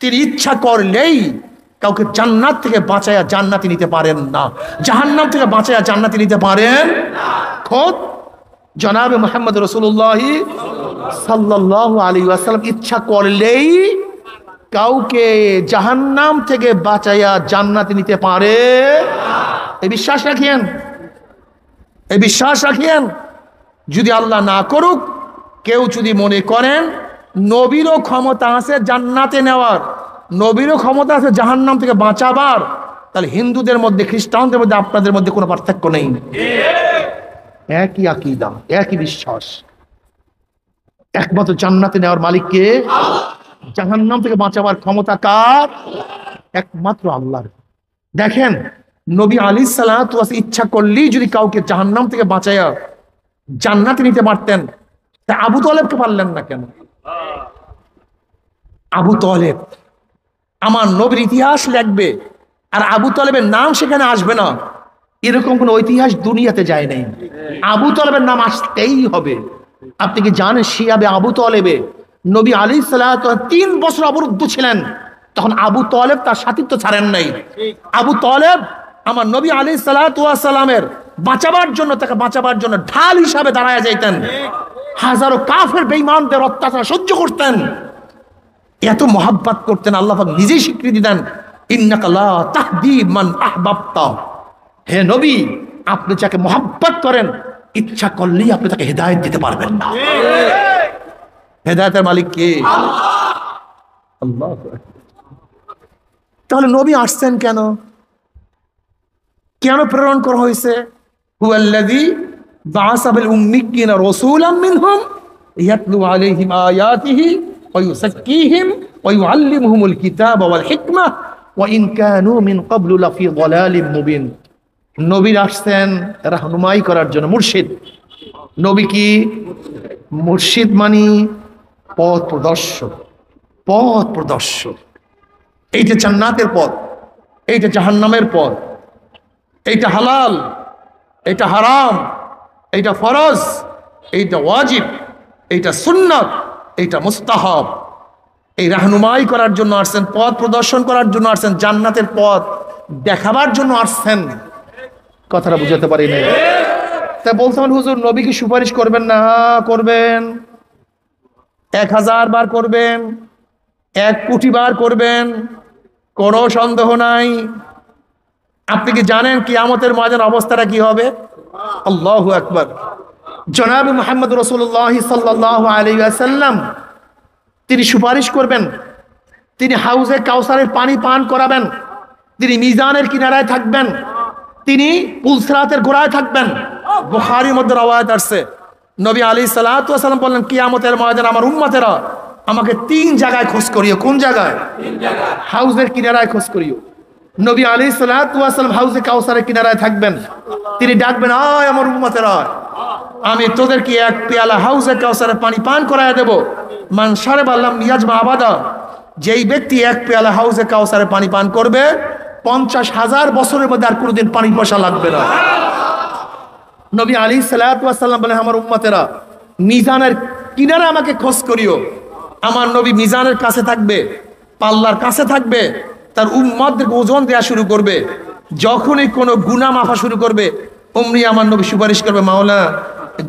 তিনি ইচ্ছা করলেই কাউকে জান্নাত থেকে বাঁচায়া জান্নাতে নিতে পারেন না, জাহান্নাম থেকে বাঁচায়া জান্নাতে নিতে পারেন। খোদ জনাবে মুহাম্মদ রাসূলুল্লাহ সাল্লাল্লাহু আলাইহি ওয়াসাল্লাম ইচ্ছা করলেই কাউকে জাহান্নাম থেকে বাঁচায়া জান্নাতে নিতে পারে। এই বিশ্বাস রাখিয়েন, এই বিশ্বাস রাখিয়েন। যদি আল্লাহ না করুক, কেউ যদি মনে করেন নবীরও ক্ষমতা আছে জান্নাতে নেওয়ার, নবীরও ক্ষমতা আছে জাহান্নাম থেকে বাঁচাবার, তাহলে হিন্দুদের মধ্যে, খ্রিস্টানদের মধ্যে, আপনাদের মধ্যে কোনো পার্থক্য নেই। একই আকীদা, একই বিশ্বাস। একমাত্র জান্নাতে নেওয়ার মালিককে, জাহান্নাম থেকে বাঁচাবার ক্ষমতা কার? একমাত্র আল্লাহর। দেখেন নবী আলাইহিস সালাতু ওয়াস ইচ্ছা করলেই যদি কাউকে জাহান্নাম থেকে বাঁচায়া জান্নাতে নিতে পারতেন, তা আবু তালেবকে পারলেন না কেন? আবু তালেব, আমার নবীর ইতিহাস লিখবে আর আবু তালেবের নাম সেখানে আসবে না, এরকম কোন ঐতিহাস দুনিয়াতে যায় নাই। আবু তালেবের নাম আসতেই হবে। আপনি কি জানেন শিয়াবে আবু তালেবে নবী আলাইহিস সালাতু ওয়াস 3 বছর অবরুদ্ধ ছিলেন, তখন আবু তালেব তার সাথীত্ব ছাড়েন নাই। আবু তালেব আমার নবী আলাইহিস সালাতু ওয়াস সালামের বাঁচাবার জন্য, তাকে বাঁচাবার জন্য ঢাল হিসাবে দাঁড়ায় যাইতেন, হাজারো কাফের বেঈমানদের অত্যাচার সহ্য করতেন, এত মহাব্বত করতেন। আল্লাহ পাক নিজেই স্বীকৃতি দেন, ইন্নাকা লা তাহদি মান আহবাবতা। হে নবী, আপনি যাকে মহাব্বত করেন, ইচ্ছা করলেই আপনি তাকে হেদায়েত দিতে পারবেন না। হেদায়েতের মালিক কে? আল্লাহ। তাহলে নবী আসছেন কেন? কেন প্রেরণ করা হয়েছে? হুয়াল্লাযী বা'আসা বিল উম্মিয়্যিনা রাসূলাম মিনহুম ইয়াতলু আলাইহিম আয়াতিহি ওয়া ইউযাক্কিহিম ওয়া ইউআল্লিমুহুমুল কিতাবা ওয়াল হিকমা ওয়া ইন কানু মিন ক্বাবলু লাফি যালালিম মুবিন। নবী আসছেন রাহনুমাই করার জন্য, মুর্শিদ। নবী কি? মুর্শিদ মানি পথ প্রদর্শক, পথ প্রদর্শক। এইটা জান্নাতের পথ, এইটা জাহান্নামের পথ, এইটা হালাল, এইটা হারাম, এইটা ফরজ, এইটা ওয়াজিব, এইটা সুন্নাত, এইটা মুস্তাহাব। এই রাহনুমাই করার জন্য আসছেন, পথ প্রদর্শন করার জন্য আসছেন, জান্নাতের পথ দেখাবার জন্য আসছেন। কথাটা বুঝাতে পারি না। তা বলছেন হুজুর নবী কি সুপারিশ করবেন না? করবেন, 1000 বার করবেন, 1 কোটি বার করবেন, কোনো সন্দেহ নাই। আপনি কি জানেন কিয়ামতের ময়দান অবস্থাটা কি হবে? আল্লাহু আকবার। জনাবে মুহাম্মদ রাসূলুল্লাহ সাল্লাল্লাহু আলাইহি ওয়াসাল্লাম তিনি সুপারিশ করবেন, তিনি হাউজে কাউসারের পানি পান করাবেন, তিনি মিজানের কিনারায় থাকবেন, তিনি পুলসিরাতের গোড়ায় থাকবেন। বুখারীর মধ্যে রওয়ায়াত আসছে, নবী আলাইহিস সালাতু ওয়াস সালাম বললেন কিয়ামতের ময়দানে আমার উম্মতেরা আমাকে 3 জায়গায় খোঁজ করিও। কোন জায়গায়? 3 জায়গায়। হাউজের কিনারায় খোঁজ করিও। নবী আলাইহিস সালাতু ওয়াস সালাম হাউজে কাউসারের কিনারায় থাকবেন, তিনি ডাকবেন, আয় আমার উম্মতেরা, আমি তোদেরকে 1 পেয়ালা হাউজে কাউসারের পানি পান করায় দেব। মান শারিবা লাম ইয়াজমা আবাদা, যেই ব্যক্তি 1 পেয়ালা হাউজে কাউসারের পানি পান করবে 50,000 বছরের মধ্যে আর কোনোদিন পানি পয়সা লাগবে না। নবী আলাইহিস সালাতু ওয়াস সালাম বলেন, আমার উম্মতেরা মিজানের কিনারে আমাকে খোঁজ করিও। আমার নবী মিজানের কাছে থাকবে, পাল্লার কাছে থাকবে, তার উম্মতদেরকে ওজন দেওয়া শুরু করবে। যখনই কোনো গুনাহ মাফা শুরু করবে, অমনি আমার নবী সুপারিশ করবে, মাওলা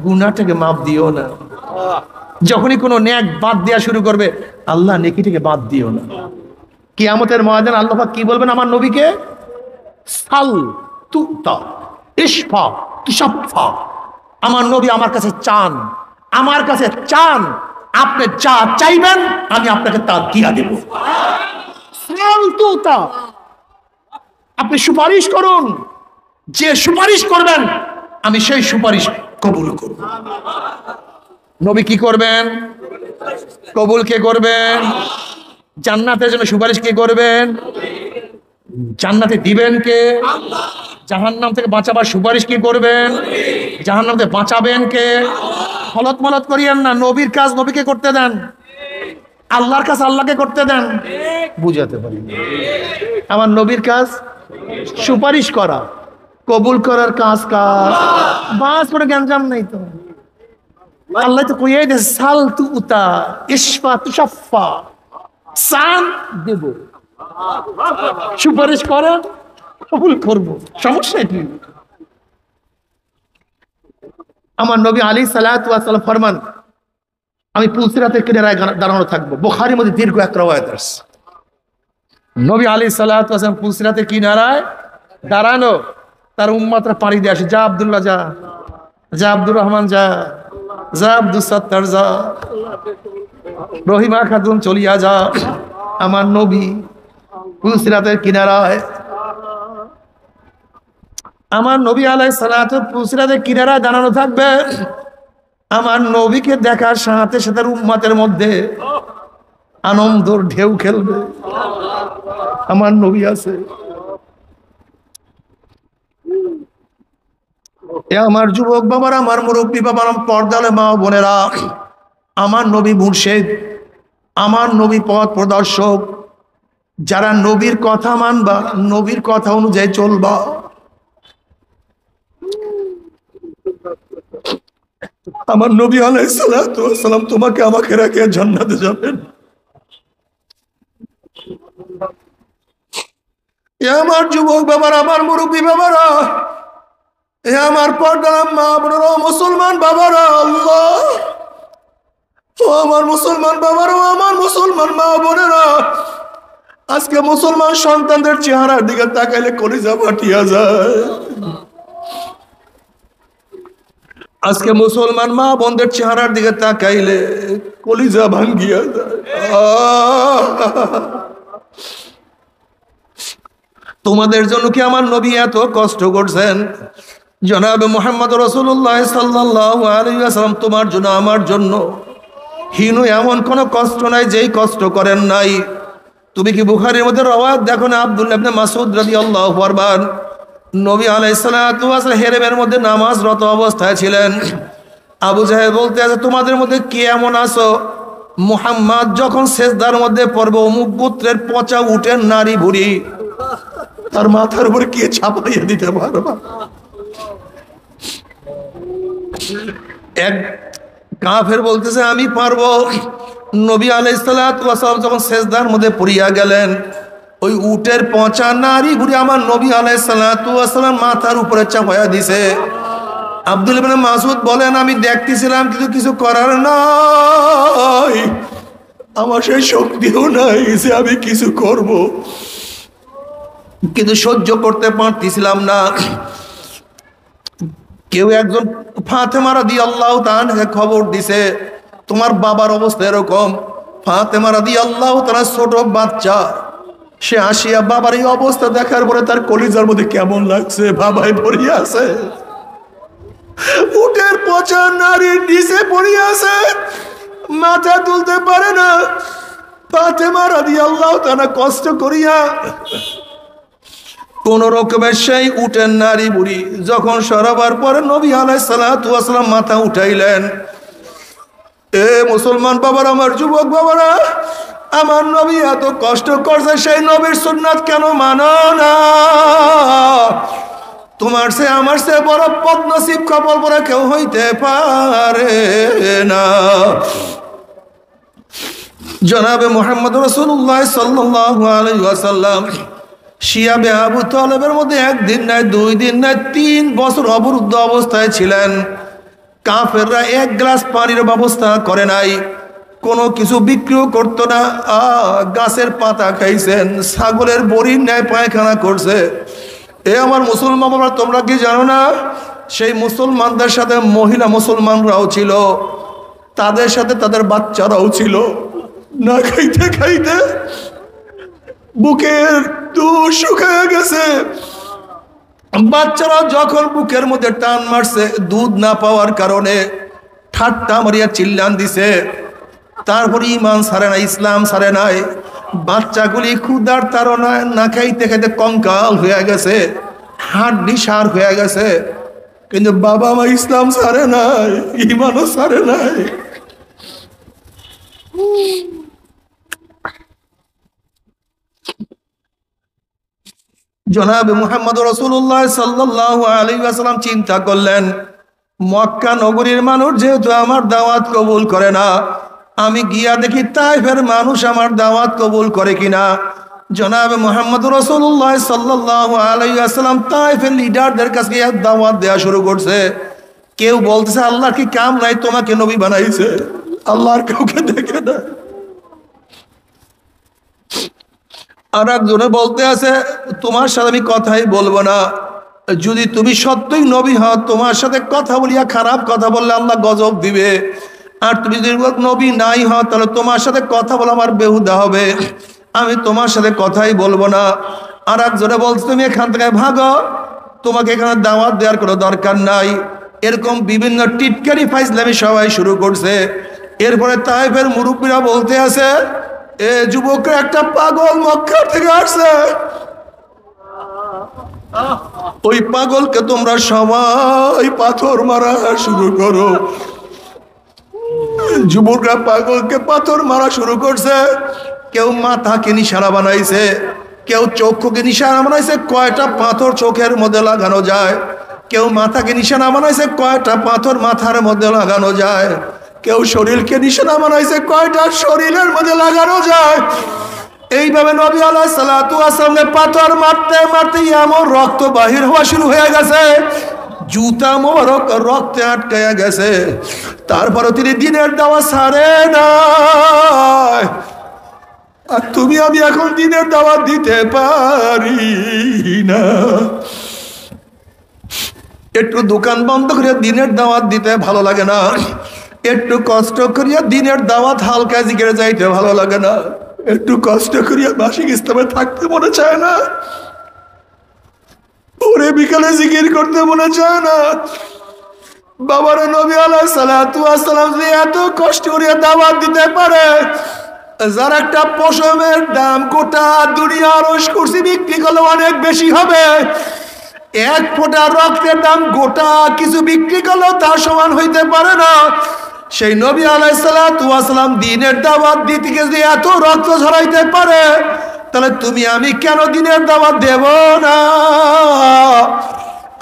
গুনাহটাকে মাফ দিও না। যখনই কোনো নেক বাদ দেওয়া শুরু করবে, আল্লাহ নেকিটাকে বাদ দিও না। কিয়ামতের ময়দানে আল্লাহ পাক কি বলবেন আমার নবীকে? সাল তুতা ইশফা তুশাফা। আমার নবী আমার কাছে চান, আমার কাছে চান, আপনি যা চাইবেন আমি আপনাকে তা দিয়া দেব। সাল তুতা, আপনি সুপারিশ করুন, যে সুপারিশ করবেন আমি সেই সুপারিশ কবুল করব। নবী কি করবেন? কবুল কে করবেন? জান্নাতের জন্য সুপারিশ কে করবেন? জান্নাতে দিবেন কে? জাহান্নাম থেকে বাঁচাবার সুপারিশ কি করবেন? জাহান্নাম থেকে বাঁচাবেন কে? হলত মলত করিয়েন না, নবীর কাজ নবীকে করতে দেন, আল্লাহর কাজ আল্লাহকে করতে দেন। বুঝাতে পারি আমার নবীর কাজ সুপারিশ করা, কবুল করার কাজ কাজ বাস করে জ্ঞানজাম নাই তো। আল্লাহ তো কইয়াই দে সাল তু উতা ইশফা তুশাফা, সান দেব, সুপারিশ করেন কবুল করব, সমস্যা কি? আমার নবী আলাইহিস সালাতু ওয়াস সালাম ফরমান, আমি পুলসিরাতের কিনারায় দাঁড়ানো থাকবো। বুখারীর মধ্যে দীর্ঘ এক রওয়ায়াত আছে, নবী আলাইহিস সালাতু ওয়াস সালাম পুলসিরাতের কিনারায় দাঁড়ানো, তার উম্মতরা পাড়ি দিয়ে আসে, যা আব্দুল্লাহ যা, যা আব্দুর রহমান যা, যা আব্দুল সত্তার যা, রহিমা খাতুন চলিয়া যা। আমার নবী পুলসিরাতের কিনারায়, আমার নবী আলাইহিস সালাতু পুলসিরাতের কিনারায় দাঁড়ানো থাকবে। আমার নবীকে দেখার সাথে সাথে উম্মতের মধ্যে আনন্দর ঢেউ খেলবে। আমার নবী আছে। এ আমার যুবক বাবারা, আমার মুরব্বী বাবার, পর্দালে মা বোনেরা, আমার নবী মুর্শিদ, আমার নবী পথ প্রদর্শক। যারা নবীর কথা মানবা, নবীর কথা অনুযায়ী চলবা, আমার নবী আলাইহিস সালাতু ওয়াস সালাম তোমাকে আমাকে রেখে জান্নাতে যাবেন। এ আমার যুবক বাবারা, আমার মুরব্বী বাবারা, এ আমার পর্দার মা বোনেরা, মুসলমান বাবারা, আল্লাহ ও আমার মুসলমান বাবারা, আমার মুসলমান মা বোনেরা, আজকে মুসলমান সন্তানদের চেহারার দিকে তাকাইলে কলিজা ফাটিয়া যায়। আজকে মুসলমান মা বোনদের চেহারার দিকে তাকাইলে কলিজা ভাঙ্গিয়া যায়। তোমাদের জন্য কি আমার নবী এত কষ্ট করছেন? জনাবে মুহাম্মদ রাসূলুল্লাহ সাল্লাল্লাহু আলাইহি ওয়াসাল্লাম তোমার জন্য আমার জন্য হীন এমন কোনো কষ্ট নাই যেই কষ্ট করেন নাই। তুমি কি বুখারীর মধ্যে রওয়ায়াত দেখো না, আব্দুল্লাহ ইবনে মাসউদ রাদিয়াল্লাহু আনহু নবী আলাইহিস সালাতু ওয়াস সালাম হেরেমের মধ্যে নামাজরত অবস্থায় ছিলেন। আবু জাহেল বলতে আছে, তোমাদের মধ্যে কে এমন আছো মুহাম্মদ যখন সেজদার মধ্যে পড়বে অমুক গোত্রের পচা উটের নারী ভুড়ি তার মাথার উপরে কে চাপাইয়া দিতে পারবা? এক কাফের বলতেছে আমি পারবো। নবী আলাইহিস সালাতু ওয়াস সালাম যখন সেজদার মধ্যে পড়িয়া গেলেন, ওই উটের পচা নারী ভুড়ি আমার নবী আলাইহিস সালাতু ওয়াস সালাম মাথার উপরে চাপাইয়া দিছে। আব্দুল্লাহ ইবনে মাসউদ বলেন, আমি দেখতেছিলাম কিন্তু কিছু করার নাই, আমার সেই শক্তিও নাই যে আমি কিছু করব, কিন্তু সহ্য করতে পারতেছিলাম না। কেউ একজন ফাতেমা রাদিয়াল্লাহু তাআলাকে খবর দিছে, তোমার বাবার অবস্থা এরকম। ফাতেমা রাদিয়াল্লাহু তাআলা ছোট বাচ্চা, সে আসিয়া বাবার এই অবস্থা দেখার পরে তার কলিজার মধ্যে কেমন লাগছে, বাবাই পড়িয়া আছে, উটের পচা নারীর নিচে পড়িয়া আছে, মাথা তুলতে পারে না। ফাতেমা রাদিয়াল্লাহু তাআলা কষ্ট করিয়া কোন রকমের সেই উটের নারী বুড়ি যখন সরাবার পরে নবী আলাইহিস সালাতু ওয়াস সালাম মাথা উঠাইলেন। এ মুসলমান বাবারা, আমার যুবক বাবারা, আমার নবী এত কষ্ট করছে, সেই নবীর সুন্নাত কেন মানো না? তোমার সে আমার সে বড় বদনসিব কপাল পরা কেউ হইতে পারে না। জনাবে মুহাম্মদ রাসূলুল্লাহ সাল্লাল্লাহু আলাইহি ওয়াসাল্লাম শিয়াবে আবু তালেবের মধ্যে একদিন নাই, 2 দিন নাই, 3 বছর অবরুদ্ধ অবস্থায় ছিলেন। কাফেররা এক গ্লাস পানির ব্যবস্থা করে নাই, কোনো কিছু বিক্রিও করতো না। গাছের পাতা খাইছেন, ছাগলের বড়ির ন্যায় পায়খানা করছে। এ আমার মুসলমান বাবা, তোমরা কি জানো না? সেই মুসলমানদের সাথে মহিলা মুসলমানরাও ছিল, তাদের সাথে তাদের বাচ্চারাও ছিল। না খাইতে খাইতে বুকের দুধ শুকিয়ে গেছে। বাচ্চারা যখন বুকের মধ্যে টান মারছে, দুধ না পাওয়ার কারণে ঠাট্টা মারিয়া চিল্লান দিছে। তারপরে ইমান ছাড়ে না, ইসলাম ছাড়ে নাই। বাচ্চাগুলি ক্ষুধার তাড়নায় না খাইতে খাইতে কঙ্কাল হয়ে গেছে, হাড্ডি সার হয়ে গেছে। কিন্তু বাবা মা ইসলাম ছাড়ে নাই, ইমানও ছাড়ে নাই। জনাবে মুহাম্মদ রাসূলুল্লাহ সাল্লাল্লাহু আলাইহি ওয়াসাল্লাম চিন্তা করলেন, মক্কা নগরীর মানুষ যেহেতু আমার দাওয়াত কবুল করে না, আমি গিয়া দেখি তাইফের মানুষ আমার দাওয়াত কবুল করে কিনা। জনাবে মুহাম্মদ রাসূলুল্লাহ সাল্লাল্লাহু আলাইহি ওয়াসাল্লাম তাইফের লিডারদের কাছে দাওয়াত দেওয়া শুরু করছে। কেউ বলতেছে, আল্লাহর কি কাম নাই, তোমাকে নবী বানাইছে, আল্লাহর কাউকে দেখে না। আর একজনে বলতে আছে, তোমার সাথে আমি কথাই বলবো না, যদি তুমি সত্যই নবী হও, তোমার সাথে কথা বলিয়া খারাপ কথা বললে আল্লাহ গজব দিবে। আর তুমি যদি নবী নাই হও, তাহলে তোমার সাথে কথা বলা আমার বেহুদা হবে, আমি তোমার সাথে কথাই বলবো না। আর একজনে বলছে, তুমি এখান থেকে ভাগো, তোমাকে এখানে দাওয়াত দেওয়ার কোনো দরকার নাই। এরকম বিভিন্ন টিটকারি ফাইজলামি সবাই শুরু করছে। এরপরে তাইফের মুরব্বীরা বলতে আছে, এ যুবকরা, একটা পাগল মক্কা থেকে আসছে, ওই পাগলকে তোমরা সবাই পাথর মারা শুরু করো। যুবকরা পাগলকে পাথর মারা শুরু করছে। কেউ মাথাকে নিশানা বানাইছে, কেউ চক্ষুকে নিশানা বানাইছে, কয়টা পাথর চোখের মধ্যে লাগানো যায়। কেউ মাথাকে নিশানা বানাইছে, কয়টা পাথর মাথার মধ্যে লাগানো যায়। কেউ শরীরকে নিশানা বানাইছে, কয়টা শরীরের মধ্যে লাগানো যায়। এইভাবে নবী আলাইহিস সালাতু ওয়াস সালামকে পাথর মারতে মারতে এমন রক্ত বাহির হওয়া শুরু হয়ে গেছে, জুতা মোবারক রক্তে আটকায়া গেছে। তারপরে তিনি দিনের দাওয়াত ছাড়ে না। আর তুমি আমি এখন দিনের দাওয়াত দিতে পারি না। একটু দোকান বন্ধ করে দিনের দাওয়াত দিতে ভালো লাগে না, একটু কষ্ট করিয়া দিনের দাওয়াত হালকা জিকিরে যাইতে ভালো লাগে না, একটু কষ্ট করিয়া মাসিক ইসলামে থাকতে মনে চায় না, ভোরে বিকালে জিকির করতে মনে চায় না। বাবার নবী আলাইহিস সালাতু ওয়াস সালাম যে এত কষ্ট করিয়া দাওয়াত দিতে পারে, যার একটা পশমের দাম গোটা দুনিয়ার কুরসি বিক্রি করলে অনেক বেশি হবে, এক ফোঁটা রক্তের দাম গোটা কিছু বিক্রি করলেও তার সমান হইতে পারে না। সেই নবী আলাইহিস সালাতু ওয়াস সালাম দিনের দাওয়াত দিতে গিয়ে যদি এত রক্ত ঝরাইতে পারে, তাহলে তুমি আমি কেন দিনের দাওয়াত দেব না?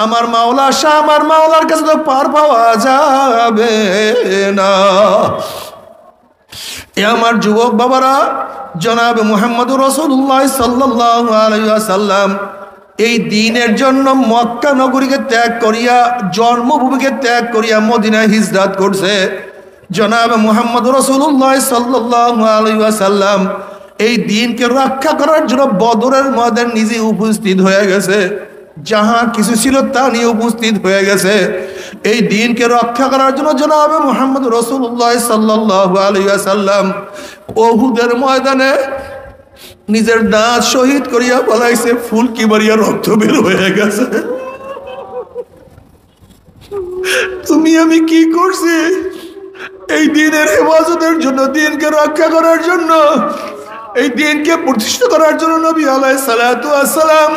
আমার মাওলা শাহ, আমার মাওলার কাছে তো পার পাওয়া যাবে না। এ আমার যুবক বাবারা, জনাবে মুহাম্মদুর রাসূলুল্লাহ সাল্লাল্লাহু আলাইহি ওয়াসাল্লাম এই দ্বীনের জন্য মক্কা নগরীকে ত্যাগ করিয়া, জন্মভূমিকে ত্যাগ করিয়া মদিনায় হিজরত করছে। জনাবে মুহাম্মদুর রাসূলুল্লাহ সাল্লাল্লাহু আলাইহি ওয়াসাল্লাম এই দ্বীনকে রক্ষা করার জন্য বদরের ময়দানে নিজে উপস্থিত হয়ে গেছে, যাহা কিছু ছিল তা নিয়ে উপস্থিত হয়ে গেছে। এই দ্বীনকে রক্ষা করার জন্য জনাবে মুহাম্মদ রাসূলুল্লাহ সাল্লাল্লাহু আলাইহি ওয়াসাল্লাম উহুদের ময়দানে নিজের দাঁত শহীদ করিয়া বলাইছে, ফুলকি মারিয়া রক্ত বের হয়ে গেছে। তুমি আমি কি করছি? এই দ্বীনের হেফাজতের জন্য, দ্বীনকে রক্ষা করার জন্য, এই দ্বীনকে প্রতিষ্ঠা করার জন্য নবী আলাইহিস সালাতু ওয়াস সালাম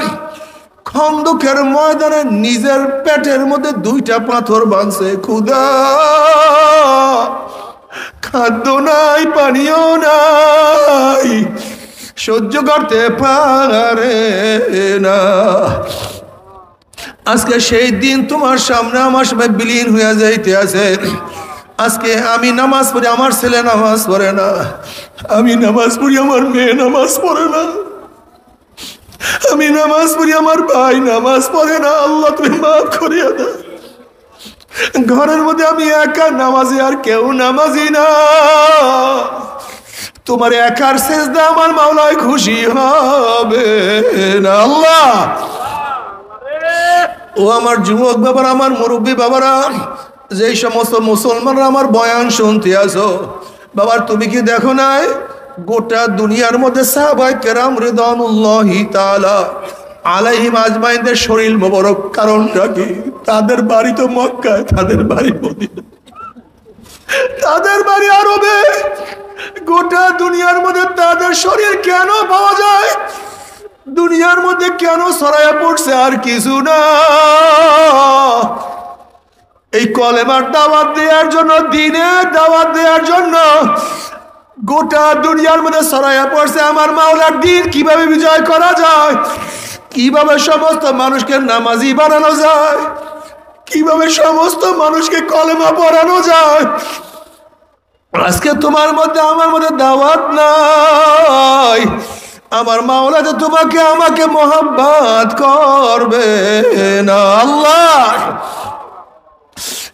খন্দকের ময়দানে নিজের পেটের মধ্যে 2টা পাথর বাঁধছে। খুদা, খাদ্য নাই, পানীয় নাই, সহ্য করতে পারে না। আজকে সেই দিন তোমার সামনে আমার সামনে বিলীন হইয়া যাইতে আছে। আজকে আমি নামাজ পড়ি, আমার ছেলে নামাজ পড়ে না। আমি নামাজ পড়ি, আমার মেয়ে নামাজ পড়ে না। আমি নামাজ পড়ি, আমার ভাই নামাজ পড়ে না। আল্লাহ তুমি মাফ করিয়া দাও। ঘরের মধ্যে আমি একা নামাজি, আর কেউ নামাজি না। তোমার একার সেজদা আমার মাওলায় খুশি হবে না। আল্লাহ, ও আমার যুবক বাবারা, আমার মুরব্বী বাবারা, যেই সমস্ত মুসলমানরা আমার বয়ান শুনতে আসো, বাবার তুমি কি দেখো নাই গোটা দুনিয়ার মধ্যে সাহাবায়ে কেরাম রিদওয়ানুল্লাহি তাআলা আলাইহিম আজমাইনদের শরীর মোবারক কারণটা কি? তাদের বাড়ি তো মক্কায়, তাদের বাড়ি মদিনা, তাদের বাড়ি আরবে। গোটা দুনিয়ার মধ্যে তাদের শরীর কেন পাওয়া যায়? দুনিয়ার মধ্যে কেন ছড়াইয়া পড়ছে? আর কিছু না, এই কলেমার দাওয়াত দেওয়ার জন্য, দ্বীনের দাওয়াত দেওয়ার জন্য গোটা দুনিয়ার মধ্যে ছড়াইয়া পড়ছে। আমার মাওলার দ্বীন কিভাবে বিজয় করা যায়, কিভাবে সমস্ত মানুষকে নামাজি বানানো যায়, কিভাবে সমস্ত মানুষকে কলেমা পড়ানো যায়। আজকে তোমার মধ্যে আমার মধ্যে দাওয়াত নাই। আমার মাওলা যে তোমাকে আমাকে মোহাব্বত করবে না। আল্লাহ,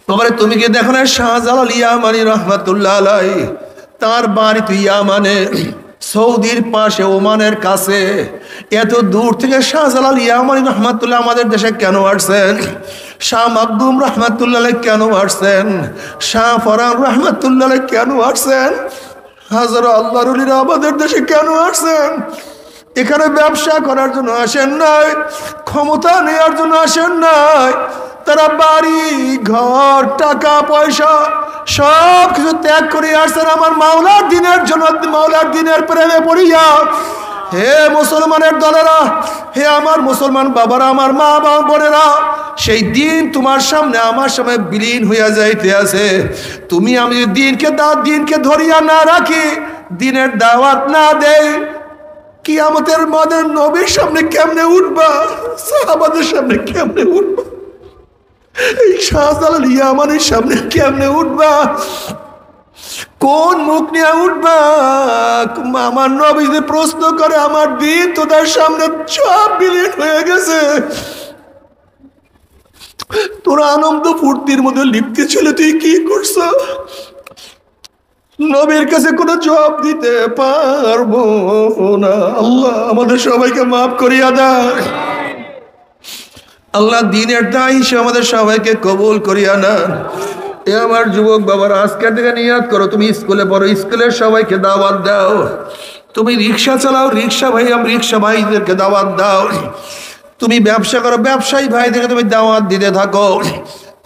তোমারে তুমি কি দেখো না শাহজালাল ইয়ামানি রহমাতুল্লাহ আলাইহি, তার বাড়ি তো ইয়ামানে, সৌদির পাশে, ওমানের কাছে। এত দূর থেকে শাহজালাল ইয়ামানি রহমাতুল্লাহ আমাদের দেশে কেন আসছেন? শাহ মাকদুম রহমাতুল্লাহ কেন আসছেন? শাহ ফরান রহমাতুল্লাহ কেন আসছেন? হাজারো আল্লাহর ওলিরা আমাদের দেশে কেন আসছেন? এখানে ব্যবসা করার জন্য আসেন নাই, ক্ষমতা নেওয়ার জন্য আসেন নাই। তারা বাড়ি ঘর, টাকা পয়সা সব কিছু ত্যাগ করে আসছেন আমার মাওলার দিনের জন্য, মাওলার দিনের প্রেমে পড়িয়া। হে মুসলমানের দলেরা, হে আমার মুসলমান বাবারা, আমার মা বাবা বোনেরা, সেই দিন তোমার সামনে আমার সামনে বিলীন হইয়া যাইতে আছে। তুমি আমি দিনকে ধরিয়া না রাখি, দিনের দাওয়াত না দেই, কিয়ামতের মাঠে নবীর সামনে কেমনে উঠবা, সাহাবাদের সামনে কেমনে উঠবা, এই শাহজালাল ইয়ামানির সামনে কেমনে উঠবা, কোন মুখ নিয়ে উঠবা? আমার নবী যদি প্রশ্ন করে, আমার দিন তোদের সামনে সব বিলীন হয়ে গেছে, তোরা আনন্দ ফুর্তির মধ্যে লিপ্ত ছিল, তুই কি করছ? নবীর কাছে কোনো জবাব দিতে পারবো না। আল্লাহ আমাদের সবাইকে মাফ করিয়া দেয়। আল্লাহ দিনের দায় হিসেবে আমাদের সবাইকে কবুল করিয়া নেন। এ আমার যুবক বাবার, আজকের থেকে নিয়াত করো, তুমি স্কুলে পড়ো, স্কুলের সবাইকে দাওয়াত দাও। তুমি রিক্সা চালাও, রিক্সা ভাইদেরকে দাওয়াত দাও। তুমি ব্যবসা করো, ব্যবসায়ী ভাইদেরকে তুমি দাওয়াত দিতে থাকো।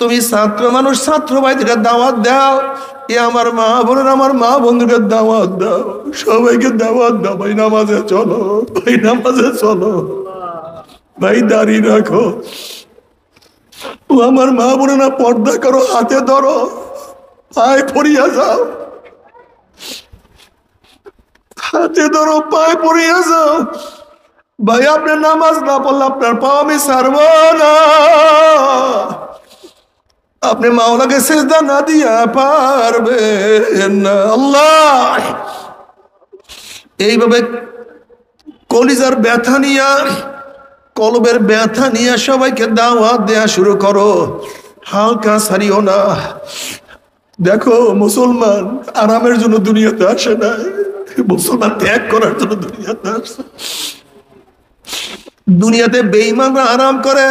তুমি ছাত্র মানুষ, ছাত্র ভাইদেরকে দাওয়াত দাও। এ আমার মা বোনের, আমার মা বন্ধুকে দাওয়াত দাও, সবাইকে দাওয়াত দাও। ভাই নামাজে চলো, ভাই নামাজে চলো, ভাই দাঁড়িয়ে রাখো। ও আমার মা বোনেরা, পর্দা করো, হাতে ধরো, পায়ে পড়িয়া যাও, হাতে ধরো, পায়ে পড়িয়া যাও। ভাই আপনার নামাজ না পড়লে আপনার পা আমি ছাড়ব না। আপনি মাওলাকে সিজদা না দিয়া পারবেন না। আল্লাহ, এইভাবে কলিজার ব্যথা নিয়া, কলবের ব্যথা নিয়ে সবাইকে দাওয়াত দেয়া শুরু করো, হালকা ছাড়িও না। দেখো, মুসলমান আরামের জন্য দুনিয়াতে আসে না, মুসলমান ত্যাগ করার জন্য দুনিয়াতে আসে। দুনিয়াতে বেঈমানরা আরাম করে,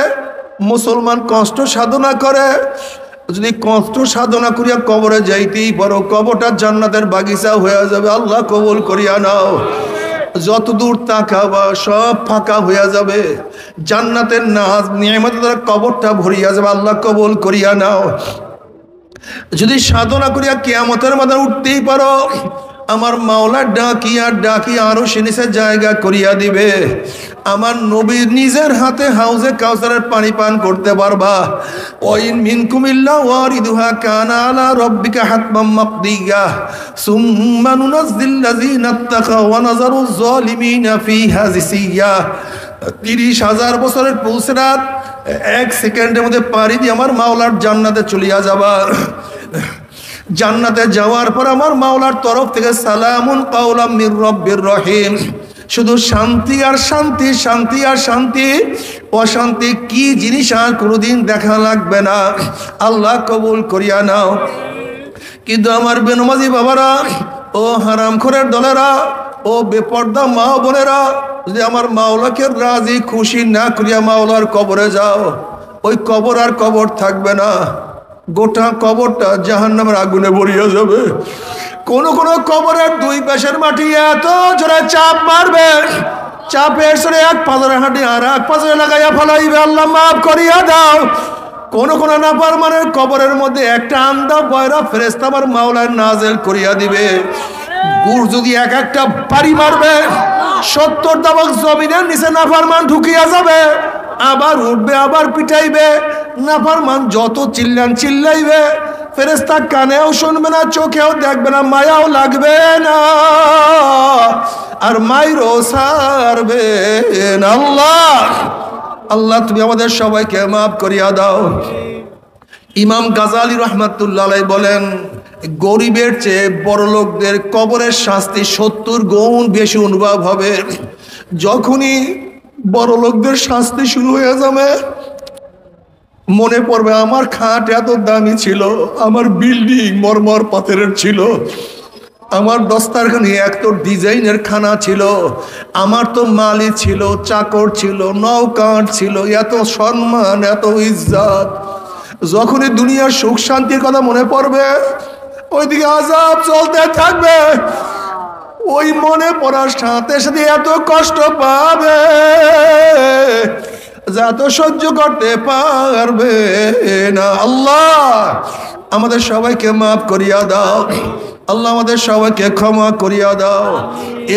মুসলমান কষ্ট সাধনা করে। যদি কষ্ট সাধনা করিয়া কবরে যাইতেই পারো, কবরটা জান্নাতের বাগিচা হয়ে যাবে। আল্লাহ কবুল করিয়া নাও। যত দূর তাকাবা সব ফাঁকা হইয়া যাবে, জান্নাতের নাজ নিয়ামতের দ্বারা কবরটা ভরিয়া যাবে। আল্লাহ কবুল করিয়া নাও। যদি সাধনা করিয়া কিয়ামতের মাঠে উঠতেই পারো, আমার মাওলা ডাকিয়া ডাকিয়া আরো সে নিচে জায়গা করিয়া দিবে। আমার নবীর নিজের হাতে হাউজে কাউসারের পানি পান করতে পারবা। ওয়াইন মিনকুম ইল্লা ওয়ারিদুহা কানা আলা রাব্বিকা হাতমান মাকদিয়া সুম্মা নুনাজ্জিল লাযিনা তাকাও ওয়া নাযারু যালিমিনা ফিহা জিসিয়া। 30,000 বছরের পুলসরাত 1 সেকেন্ডের মধ্যে পাড়ি দিয়ে আমার মাওলার জান্নাতে চলিয়া যাবা। জান্নাতে যাওয়ার পর আমার মাওলার তরফ থেকে সালামুন কাওলাম মির রব্বির রহিম। শুধু শান্তি আর শান্তি, শান্তি আর শান্তি। অশান্তি কি জিনিস আর কোনোদিন দেখা লাগবে না। আল্লাহ কবুল করিয়া নাও। কিন্তু আমার বেনমাজি বাবারা, ও হারামখোরের দলেরা, ও বেপর্দা মা বোনেরা, যদি আমার মাওলাকে রাজি খুশি না করিয়া মাওলার কবরে যাও, ওই কবর আর কবর থাকবে না। গোটা কবরটা জাহান্নামের আগুনে ভরিয়া যাবে। কোন কোন কবরের 2 পাশের মাটি এত জোরে চাপ মারবে, চাপের সরে এক পাজরে হাঁটি আর এক পাজরে লাগাইয়া ফেলাইবে। আল্লাহ মাফ করিয়া দাও। কোন কোন নাফরমানের কবরের মধ্যে একটা আন্দা বয়রা ফেরেশতা আমার মাওলার নাজেল করিয়া দিবে। গুড় যদি এক একটা বাড়ি মারবে, 70 দাবক জমিনের নিচে নাফরমান ঢুকিয়া যাবে। আবার উঠবে, আবার পিটাইবে। নাফরমান যত চিল্লাইবে, ফেরেশতা কানেও শুনবে না, চোখেও দেখবে না, মায়াও লাগবে না, আর মাইরও ছাড়বে না। আল্লাহ তুমি আমাদের সবাইকে মাফ করিয়া দাও। ইমাম গাজালি রহমাতুল্লাহ আলাইহি বলেন, গরিবের চেয়ে বড় লোকদের কবরের শাস্তি 70 গুণ বেশি অনুভব হবে। যখনই বড় লোকদের শাস্তি শুরু হয়ে যাবে, মনে পড়বে আমার খাট এত দামি ছিল, আমার বিল্ডিং মরমর পাথরের ছিল, আমার দস্তারখানি এত ডিজাইনের খানা ছিল, আমার তো মালি ছিল, চাকর ছিল, নৌকার ছিল, এত সম্মান, এত ইজ্জত। যখনই দুনিয়ার সুখ শান্তির কথা মনে পড়বে, ওইদিকে আযাব চলতে থাকবে। ওই মনে পড়ার সাথে সাথে এত কষ্ট পাবে যা তো সহ্য করতে পারবে না। আল্লাহ আমাদের সবাইকে মাফ করিয়া দাও। আল্লাহ আমাদের সবাইকে ক্ষমা করিয়া দাও।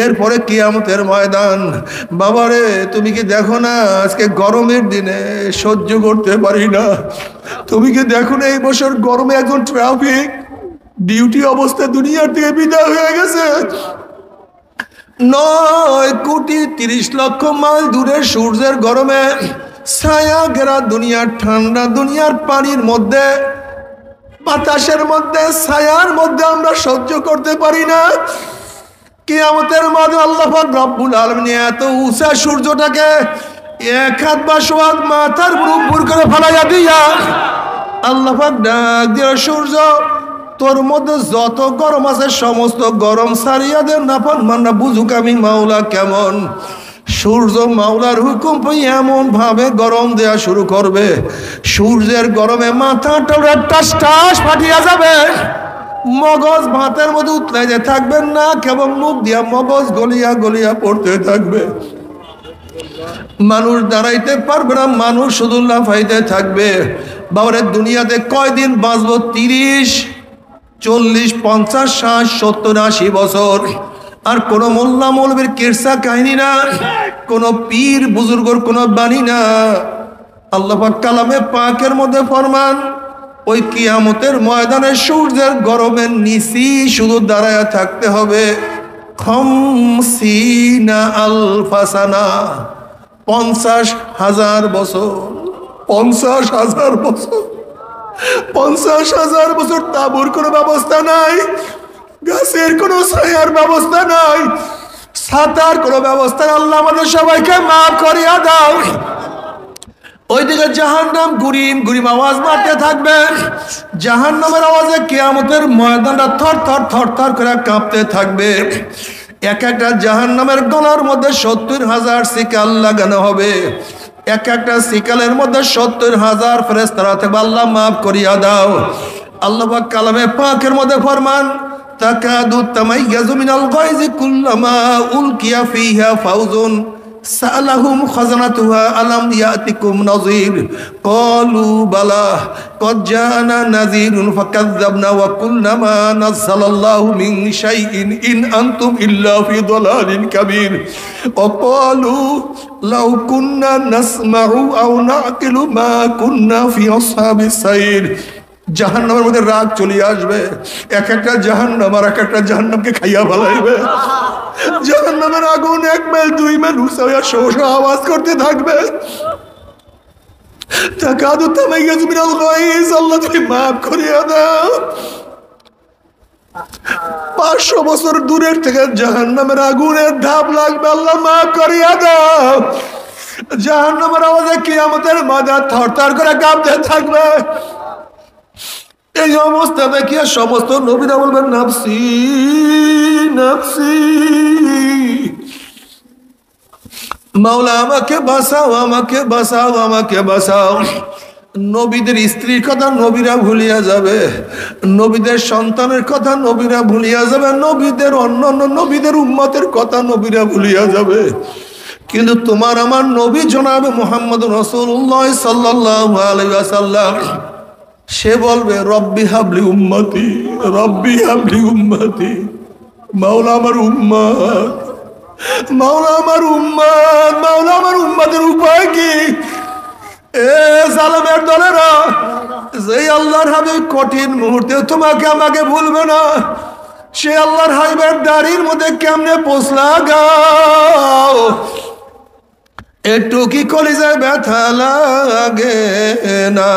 এরপরে কিয়ামতের ময়দান। বাবারে তুমি কি দেখো না, আজকে গরমের দিনে সহ্য করতে পারি না। তুমি কি দেখো না, এই বছর গরমে একজন ট্রাফিক ডিউটি অবস্থায় দুনিয়ার থেকে বিদায় হয়ে গেছে। 9,30,00,000 মাইল দূরে সূর্যের গরমে ছায়া ঘেরা দুনিয়ার ঠান্ডা দুনিয়ার পানির মধ্যে, বাতাসের মধ্যে, ছায়ার মধ্যে আমরা সহ্য করতে পারি না। কিয়ামতের মাঝে আল্লাহ পাক রব্বুল আলামিন এত উঁচা সূর্যটাকে 1 হাত বা সোয়াদ মাথার উপর করে ফেলাইয়া দিয়া আল্লাহ পাক ডাক দিয়া, সূর্য তোর মধ্যে যত গরম আছে সমস্ত গরম সারিয়া দে, নাফরমানরা বুঝুক আমি মাওলা কেমন। সূর্য মাওলার হুকুম পেয়ে এমন ভাবে গরম দেয়া শুরু করবে, সূর্যের গরমে মাথাটা টাস টাস ফাটিয়া যাবে, মগজ ভাতের মধ্যে উতলাইতে থাকবেন না, কেবল মুখ দিয়া মগজ গলিয়া গলিয়া পড়তে থাকবে। মানুষ দাঁড়াইতে পারবে না, মানুষ শুধু লাফাইতে থাকবে। বাবারে দুনিয়াতে কয়দিন বাঁচবো? 30, 40, 50, 60, 70, 80 বছর। আর কোন মোল্লা মৌলবীর কিরসা কাহিনী না, কোন পীর বুজুর্গর কোন বাণী না। আল্লাহ পাক কালামে পাকের মধ্যে ফরমান, ওই কিয়ামতের ময়দানে সূর্যের গরমের নিচে শুধু দাঁড়ায়া থাকতে হবে 50,000 সানা, 50,000 বছর। 50,000 বছর, 50,000 বছর তাঁবুর কোনো ব্যবস্থা নাই, গাছের কোনো ছায়ার ব্যবস্থা নাই, ছাতার কোনো ব্যবস্থা নাই। আল্লাহ আমাদের সবাইকে মাফ করিয়া দাও। ওইদিকে জাহান্নাম গুরিম গুরিম আওয়াজ মারতে থাকবে। জাহান্নামের আওয়াজে কিয়ামতের ময়দানটা থর থর থর থর করে কাঁপতে থাকবে। এক একটা জাহান্নামের গলার মধ্যে 70,000 শিকাল লাগানো হবে। এক একটা শিকালের মধ্যে 70,000 ফেরেশতারা থাকবে। আল্লাহ মাফ করিয়া দাও। আল্লাহ পাক কালামে পাকের মধ্যে ফরমান, তাকাদু তামাইয়াজু মিনাল গায়জি কুল্লামা উলকিয়া ফিহা ফাউজুন সালাহুম খাজানাতুহা আলাম ইয়াতিকুম নাযীর ক্বালু বালা ক্বাদ জাআনা নাযীরুন ফাকাযযাবনা ওয়া কুলনা মা নাযালাল্লাহু মিন শাইইন ইন আনতুম ইল্লা ফি দালালিন কাবীর ওয়া ক্বালু লাউ কুন্না নাসমাউ আও নাকিলু মা কুন্না ফি আসহাবিস সাইর। জাহান্নামের মধ্যে রাগ চলে আসবে, এক একটা জাহান্নাম আর এক একটা জাহান্নামকে খাইয়া ফেলাইবে। জাহান্নামের আগুন 1 মাইল 2 মাইল উঁচা শোষ আওয়াজ করতে থাকবে। তাকাদু তামাইয়াজু মিনাল গায়জ, আল্লাহ তুমি মাফ করিয়া দাও। 500 বছর দূরের থেকে জাহান্নামের আগুনের ধাপ লাগবে, আল্লাহ মাফ করিয়া দাও। জাহান্নামের আওয়াজে কিয়ামতের ময়দান থরথর করে কাঁপতে থাকবে। এই অবস্থা দেখিয়া সমস্ত নবীরা বলবেন নাফসি নাফসি, মাওলা আমাকে বাঁচাও, আমাকে বাঁচাও, আমাকে বাঁচাও। নবীদের স্ত্রীর কথা নবীরা ভুলিয়া যাবে, নবীদের সন্তানের কথা নবীরা ভুলিয়া যাবে, নবীদের অন্যান্য নবীদের উম্মতের কথা নবীরা ভুলিয়া যাবে। কিন্তু তোমার আমার নবী জনাবে মুহাম্মদ রাসূলুল্লাহ সাল্লাল্লাহু আলাইহি ওয়াসাল্লাম, সে বলবে রব্বি হাবলি উম্মতি, রব্বি হাবলি উম্মতি। মাওলা আমার উম্মত, মাওলা আমার উম্মত, মাওলা আমার উম্মতের উপায় কি? এ জালেমের দলেরা, যে আল্লাহর হাবিব কঠিন মুহূর্তে তোমাকে আমাকে ভুলবে না, সে আল্লাহর হাবিবের দাড়ির মধ্যে কেমনে পোছলা গাও, একটু কি কলিজায় ব্যথা লাগে না?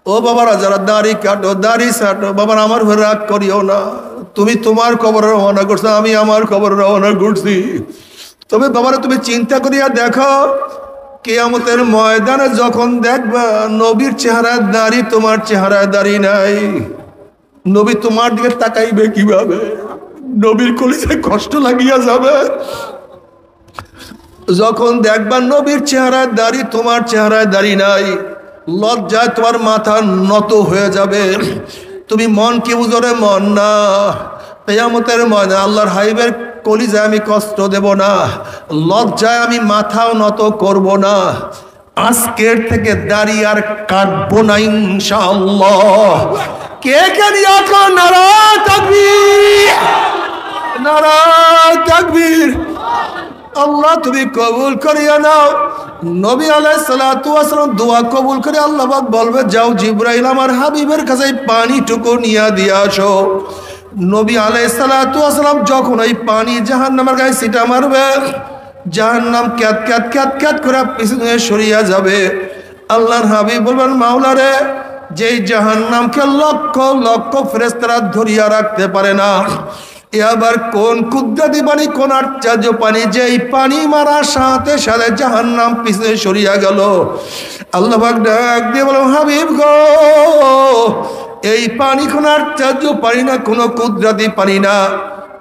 ও বাবারা, যারা দাড়ি কাটো, দাড়ি ছাটো, বাবার আমার ঘরে রাগ করিও না। তুমি তোমার কবরে রওনা করছো, আমি আমার কবরে রওনা করছি। তবে বাবারা, তুমি চিন্তা করিয়া দেখো, কিয়ামতের ময়দানে যখন দেখবা নবীর চেহারায় দাড়ি, তোমার চেহারায় দাড়ি নাই, নবী তোমার দিকে তাকাইবে কিভাবে? নবীর কলিজায় কষ্ট লাগিয়া যাবে। যখন দেখবা নবীর চেহারায় দাড়ি, তোমার চেহারায় দাড়ি নাই, লজ্জায় তোমার মাথা নত হয়ে যাবে। তুমি মন কি বুঝরে? মন না। কিয়ামতের ময়দানে আল্লাহর হাবিবের কলিজায় আমি কষ্ট দেব না, লজ্জায় আমি মাথাও নত করব না। আজকের থেকে দাড়ি আর কাটবো না ইনশাআল্লাহ। কে কে নিয়াত করেন? নারায়ে তাকবীর, নারায়ে তাকবীর। আল্লাহ তুমি কবুল করিয়া নাও। নবী আলাইহিস সালাতু ওয়াস সালাম দোয়া কবুল করে আল্লাহ পাক বলবে, যাও জিবরাইল আমার হাবিবের কাছে পানিটুকু নিয়ে দিয়ে আসো। নবী আলাইহিস সালাতু ওয়াস সালাম যখন এই পানি জাহান্নামের গায়ে ছিটা মারবে, জাহান্নাম ক্যাত ক্যাত ক্যাত ক্যাত করে পিছনে সরিয়া যাবে। আল্লাহর হাবিব বলবেন, মাওলা রে, যেই জাহান্নামকে লক্ষ লক্ষ ফেরেশতারা ধরিয়া রাখতে পারে না, এ আবার কোন কুদরতি পানি, কোন আশ্চর্য পানি, যেই পানি মারার সাথে সাথে জাহান্নাম পিছনে সরিয়া গেল। আল্লাহ পাক ডাক দিয়ে বলেন, হাবিব গো, এই পানি কোন আশ্চর্য পানি না, কোন কুদরতি পানি না,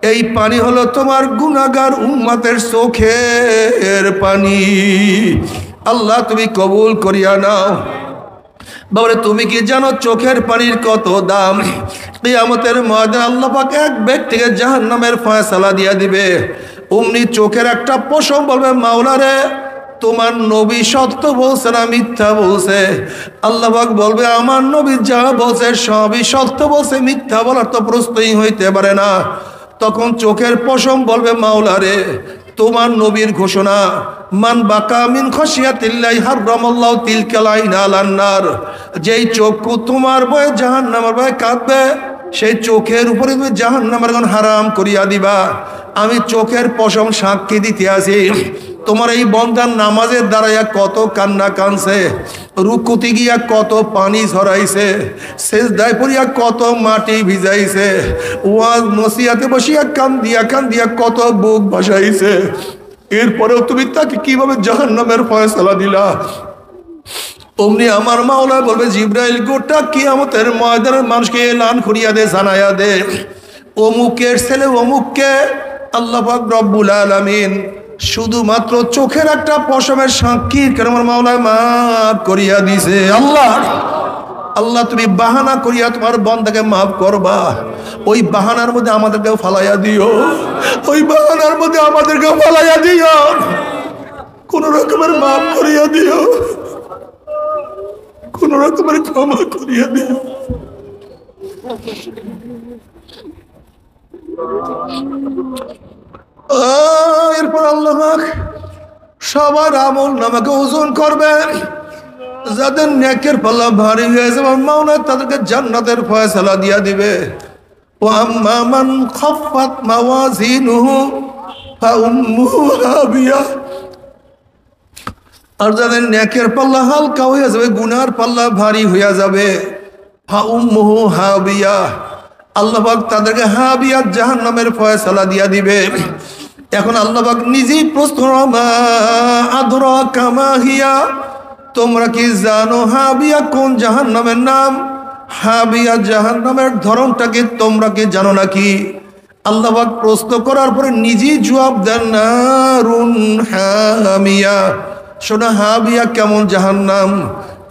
এই পানি হলো তোমার গুনাহগার উম্মতের চোখের পানি। আল্লাহ তুমি কবুল করিয়া নাও। বাবারে, তুমি কি জানো চোখের পানির কত দাম? কিয়ামতের ময়দানে আল্লাহ পাক এক ব্যক্তিকে জাহান্নামের ফয়সালা দিয়া দিবে। অমনি চোখের একটা পশম বলবে, মাওলা রে, তোমার নবী সত্য বলছে না মিথ্যা বলছে? আল্লাহ পাক বলবে, আমার নবী যা বলছে সবই সত্য বলছে, মিথ্যা বলার তো প্রশ্নই হইতে পারে না। তখন চোখের পশম বলবে, মাওলা রে, তোমার নবীর ঘোষণা, মান বাকা মিন খাশিয়াতিল্লাহি হারামাল্লাহু তিলকাল আইনা আলান নার। যেই চক্ষু তোমার ভয়ে জাহান্নামের ভয়ে কাঁদবে, সেই চোখের উপরে তুমি জাহান্নামের আগুন হারাম করিয়া দিবা। আমি চোখের পশম সাক্ষী দিতে আছি, তোমার এই বন্দার নামাজের দাঁড়াইয়া কত কান্না কানছে, রুকুতে গিয়া কত পানি ঝরাইছে, সেজদায় পড়িয়া কত মাটি ভিজাইছে, ওয়াজ নসিহাতে বসিয়া কান্দিয়া কত বুক ভাসাইছে। এরপরেও তুমি তাকে কিভাবে জাহান্নামের ফয়সালা দিলা? অমনি আমার মাওলা বলবে, জিবরাইল, গোটা কিয়ামতের ময়দানের মানুষকে এলান করিয়া দে, জানাইয়া দে, অমুকের ছেলে অমুককে আল্লাহ পাক রব্বুল আলামিন শুধুমাত্র চোখের একটা পশমের সাক্ষীর কারণে আমার মাওলা মাফ করিয়া দিছে। আল্লাহ আল্লাহ তুমি বাহানা করিয়া তোমার বান্দাকে মাফ করবা, ওই বাহানার মধ্যে আমাদেরকে ফালাইয়া দিও, ওই বাহানার মধ্যে আমাদেরকে ফালাইয়া দিও, কোন রকমের মাফ করিয়া দিও, কোন রকমের ক্ষমা করিয়া দিও। এরপর আল্লাহ সবার আমল নামাকে ওজন করবে, যাদের নেকের পাল্লা ভারী হয়েছে আমার মাওলা তাদেরকে জান্নাতের ফয়সালা দিয়া দিবে। ও আম্মা মান খাফফাত মাওয়াজিনুহু ফাউম্মুহু হাবিয়া, আর যাদের নেকের পাল্লা হালকা হয়ে যাবে, গুনার পাল্লা ভারী হয়ে যাবে, ফাউম্মুহু হাবিয়া, আল্লাহ পাক তাদেরকে হাবিয়া জাহান্নামের ফয়সালা দিয়া দিবে। এখন আল্লাহ পাক নিজেই প্রশ্ন, মা আদরাকা মা হিয়া, তোমরা কি জানো হাবিয়া কোন জাহান্নামের নাম? হাবিয়া জাহান্নামের ধরনটা কি তোমরা কি জানো নাকি? আল্লাহ পাক প্রশ্ন করার পরে নিজেই জবাব দেন, নারুন হামিয়া। শোনো হাবিয়া কেমন জাহান্নাম,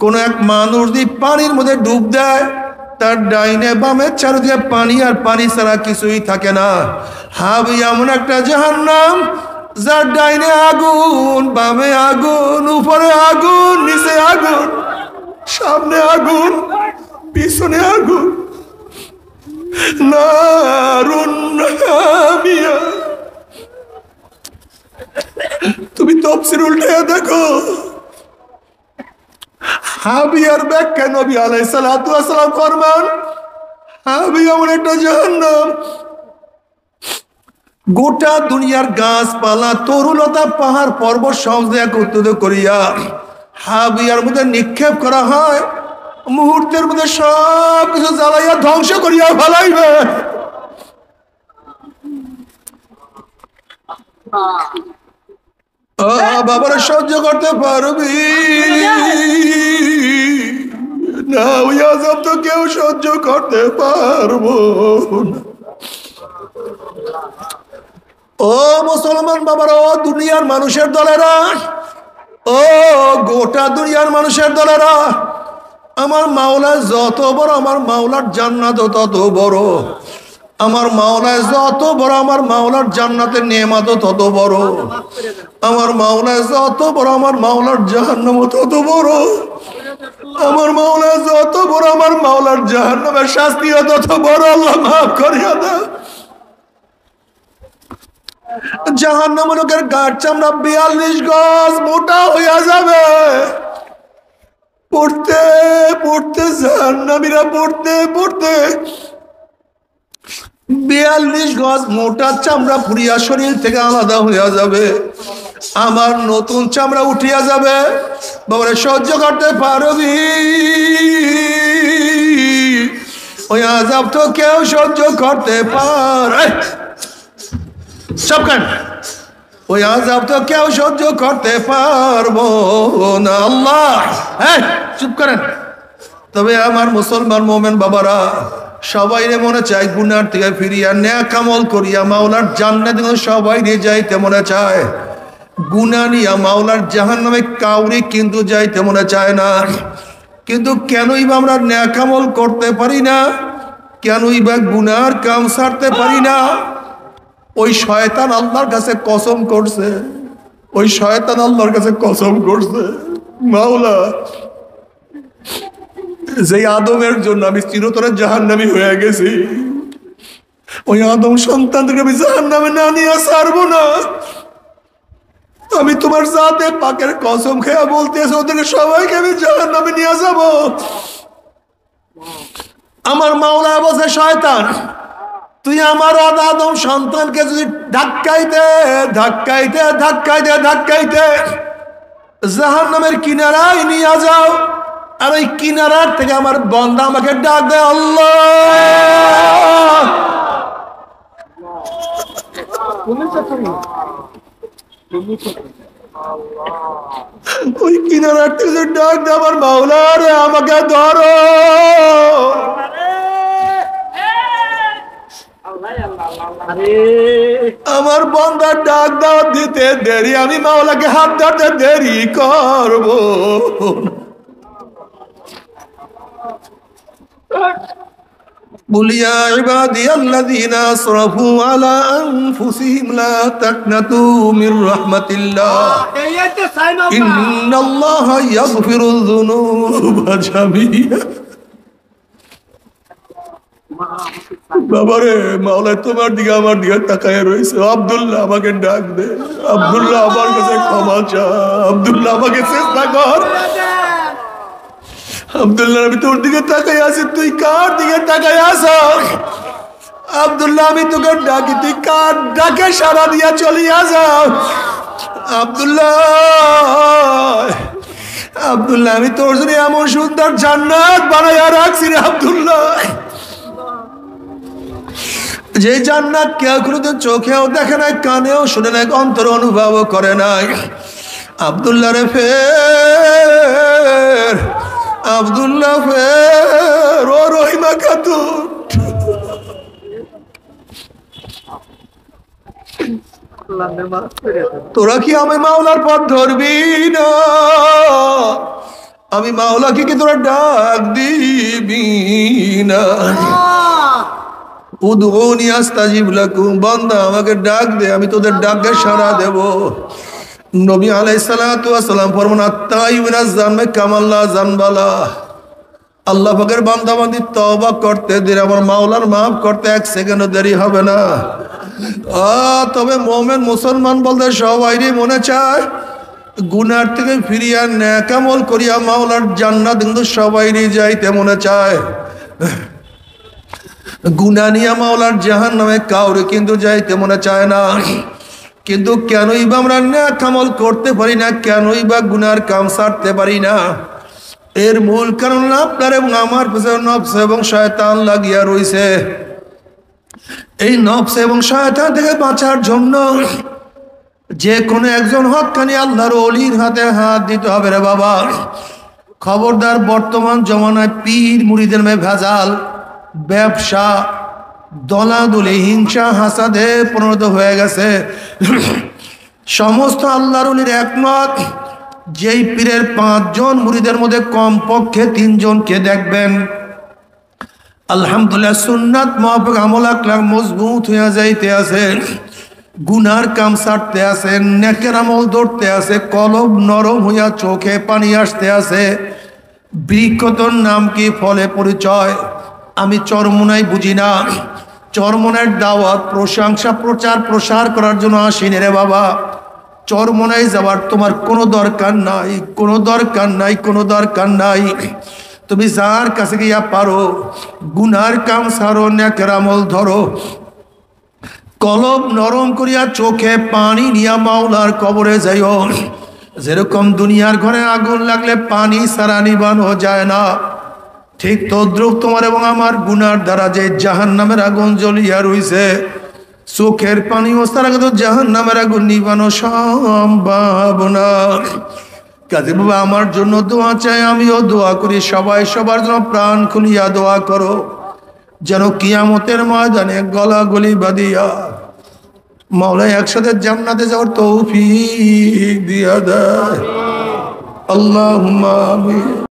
কোন এক মানুষ যদি পানির মধ্যে ডুব দেয়, তার ডাইনে বামে চারিদিকে পানি আর পানি ছাড়া কিছুই থাকে না। হাবিয়া এমন একটা জাহান্নাম যার ডাইনে আগুন, বামে আগুন, উপরে আগুন, নিচে আগুন, সামনে আগুন, পিছনে আগুন। নারুন হামিয়া। তুমি তাফসীর উল্টে দেখো, হাবিয়ার ব্যাখ্যা নবী আলাইহিস সালাতু ওয়াস সালাম ফরমান, হাবিয়া এমন একটা জাহান্নাম, গোটা দুনিয়ার গাছপালা তরুলতা পাহাড় পর্বত সব একত্রিত করিয়া হাবিয়ার মধ্যে নিক্ষেপ করা হয়, মুহূর্তের মধ্যে সব কিছু জ্বালাইয়া ধ্বংস করিয়া ফেলাইবে। বাবারা সহ্য করতে পারবি না, ওই আযাব তো কেউ সহ্য করতে পারবো না। ও মুসলমান বাবারা, ও দুনিয়ার মানুষের দলেরা, ও গোটা দুনিয়ার মানুষের দলেরা, আমার মাওলা যত বড়, আমার মাওলার জান্নাত তত বড়, আমার মাওলা যত বড়, আমার মাওলার জান্নাতের নেয়ামত তত বড়, আমার মাওলা যত বড়, আমার মাওলার জাহান্নাম তত বড়, আমার মাওলা যত বড়, আমার মাওলার জাহান্নামের শাস্তিও তত বড়। আল্লাহ মাফ করিয়া দাও। জাহান্নাম লোকের গাঢ় চামড়া 42 গজ মোটা হইয়া যাবে, পড়তে পড়তে জাহান্নামীরা পড়তে পড়তে 42 গজ মোটা চামড়া পুরিয়া শরীর থেকে আলাদা হইয়া যাবে, আমার নতুন চামড়া উঠিয়া যাবে। বাবারে সহ্য করতে পারবি? ওই আযাব তো কেউ সহ্য করতে পারে, সবখান ওই আযাব তো কেউ সহ্য করতে পারবো না। আল্লাহ চুপ করেন। তবে আমার মুসলমান মোমেন বাবারা, সবাই মনে চায় গুনার থেকে ফিরিয়া নেক আমল করিয়া মাওলার জান্নাতে সবাই যাইতে মনে চায়, গুনাহ নিয়া মাওলার জাহান্নামে কাউরি কিন্তু যাইতে মনে চায় না। কিন্তু কেনই বা আমরা নেক আমল করতে পারি না, কেনই বা গুনার কাম ছাড়তে পারি না? ওই শয়তান আল্লাহর কাছে কসম করছে, ওই শয়তান আল্লাহর কাছে কসম করছে, মাওলা যে আদমের জন্য আমি চিরতরে জাহান্নামী হয়ে গেছি, ওই আদম সন্তানদেরকে আমি জাহান্নামে না নিয়ে ছাড়বো না। আমি তোমার জাতে পাকের কসম খেয়ে বলতেছি, ওদেরকে সবাইকে আমি জাহান্নামে নিয়ে যাব। আমার মাওলা বলছে, শয়তান তুই আমার আদম সন্তানকে যদি ধাক্কাইতে ধাক্কাইতে ধাক্কাইতে ধাক্কাইতে জাহান্নামের কিনারায় নিয়ে যাও, আর ওই কিনারার থেকে আমার বান্দা আমাকে ডাক দেয়, আল্লাহ। ওই কিনারার থেকে ডাক দেয়, আমার মাওলা রে আমাকে ধরো। আমার বান্দার ডাক দাওয়াত দিতে দেরি, আমি মাওলাকে হাত ধরতে দেরি করবো। قل يا عبادي الذين أسرفوا على أنفسهم لا تقنطوا من رحمة الله إن الله يغفر الذنوب جميعا বাবারে মাওলা তোমার দিকে আমার দিকে তাকায় রয়েছে আব্দুল্লাহ আমাকে ডাক দে আব্দুল্লাহ আমার কাছে ক্ষমা চা আব্দুল্লাহ আমাকে চেষ্টা কর আব্দুল্লাহ আমি তোর দিকে তাকাই আছি তুই কার দিকে তাকাই আছো আব্দুল্লাহ আমি তোকে ডাকি তুই কার ডাকে সারা দিয়া চলিয়া যাও আব্দুল্লাহ আব্দুল্লাহ আমি তোর জন্য এমন সুন্দর জান্নাত বানাইয়া রাখছি রে আব্দুল্লাহ যে জান্নাত কেউ কোনোদিন চোখেও দেখে নাই কানেও শুনে নাই অন্তর অনুভব করে নাই আব্দুল্লাহ রে ফের আব্দুল্লাহ ফের ও রহিমা খাতুন তোরা কি আমি মাওলার পথ ধরবি না আমি মাওলাকে কি তোরা ডাক দিবি না উদউনি আস্তাজিব লাকুম বান্দা আমাকে ডাক দে আমি তোদের ডাকে সাড়া দেব নবী আলাইহিস সালাতু ওয়াস সালাম ফরমান আত-তাইয়ুনা জানবে কামাল্লা জানবালা আল্লাহ পাকের বান্দা বান্দি তওবা করতে দেরি আমার মাওলার maaf করতে এক সেকেন্ডও দেরি হবে না তবে মুমিন মুসলমান বলতে সবাইরই মনে চায় গুনার থেকে ফিরিয়া নেক আমল করিয়া মাওলার জান্নাত কিন্তু সবাইরই যাইতে মনে চায় গুনাহ নিয়া মাওলার জাহান্নামে কাউরে কিন্তু যাইতে মনে চায় না কিন্তু কেনই বা আমরা নেক আমল করতে পারি না কেনই বা গুনার কাম ছাড়তে পারি না এর মূল কারণ আপনার এবং আমার পিছনে নফস এবং শয়তান লাগিয়া রইছে এই নফস এবং শয়তান থেকে বাঁচার জন্য যে কোনো একজন হক্কানি আল্লাহর ওলির হাতে হাত দিতে হবে রে বাবা খবরদার বর্তমান জমানায় পীর মুরিদের মে ভেজাল ব্যবসা দলাদলি হিংসা হাসাদে পরিণত হয়ে গেছে সমস্ত আল্লাহর ওলির একমত যেই পীরের 5 জন মুরিদের মধ্যে কমপক্ষে 3 জনকে দেখবেন আলহামদুলিল্লাহ সুন্নাত মুআফিক আমল আকলাক মজবুত হয়ে যাইতে আছে গুনার কাম ছাড়তে আছে নেকের আমল ধরতে আছে কলব নরম হইয়া চোখে পানি আসতে আছে বৃক্ষতর নাম কি ফলে পরিচয় আমি চরমোনাই বুঝি না চরমোনার দাওয়াত প্রশংসা প্রচার প্রসার করার জন্য আসিনি রে বাবা চরমোনাই যাওয়ার তোমার কোনো দরকার নাই কোনো দরকার নাই কোনো দরকার নাই তুমি যার কাছে গিয়া পারো গুনার কাম ছাড়ো নেকের আমল ধরো কলব নরম করিয়া চোখে পানি নিয়া মাওলার কবরে যাইও যেরকম দুনিয়ার ঘরে আগুন লাগলে পানি ছাড়া নিবানো যায় না ঠিক তদ্রুপ তোমার এবং আমার গুনার দ্বারা যে জাহান্নামের আগুন জ্বলিয়া রইছে চোখের পানি ও ছাড়া কিন্তু জাহান্নামের আগুন নিবানো সম্ভব না কাজে বাবা আমার জন্য দোয়া চাই আমিও দোয়া করি সবাই সবার জন্য প্রাণ খুলিয়া দোয়া করো যেন কিয়ামতের ময়দানে গলাগলি বাঁধিয়া মাওলা একসাথে জান্নাতে যাওয়ার তৌফিক দিয়া দেয় আল্লাহুম্মা আমিন।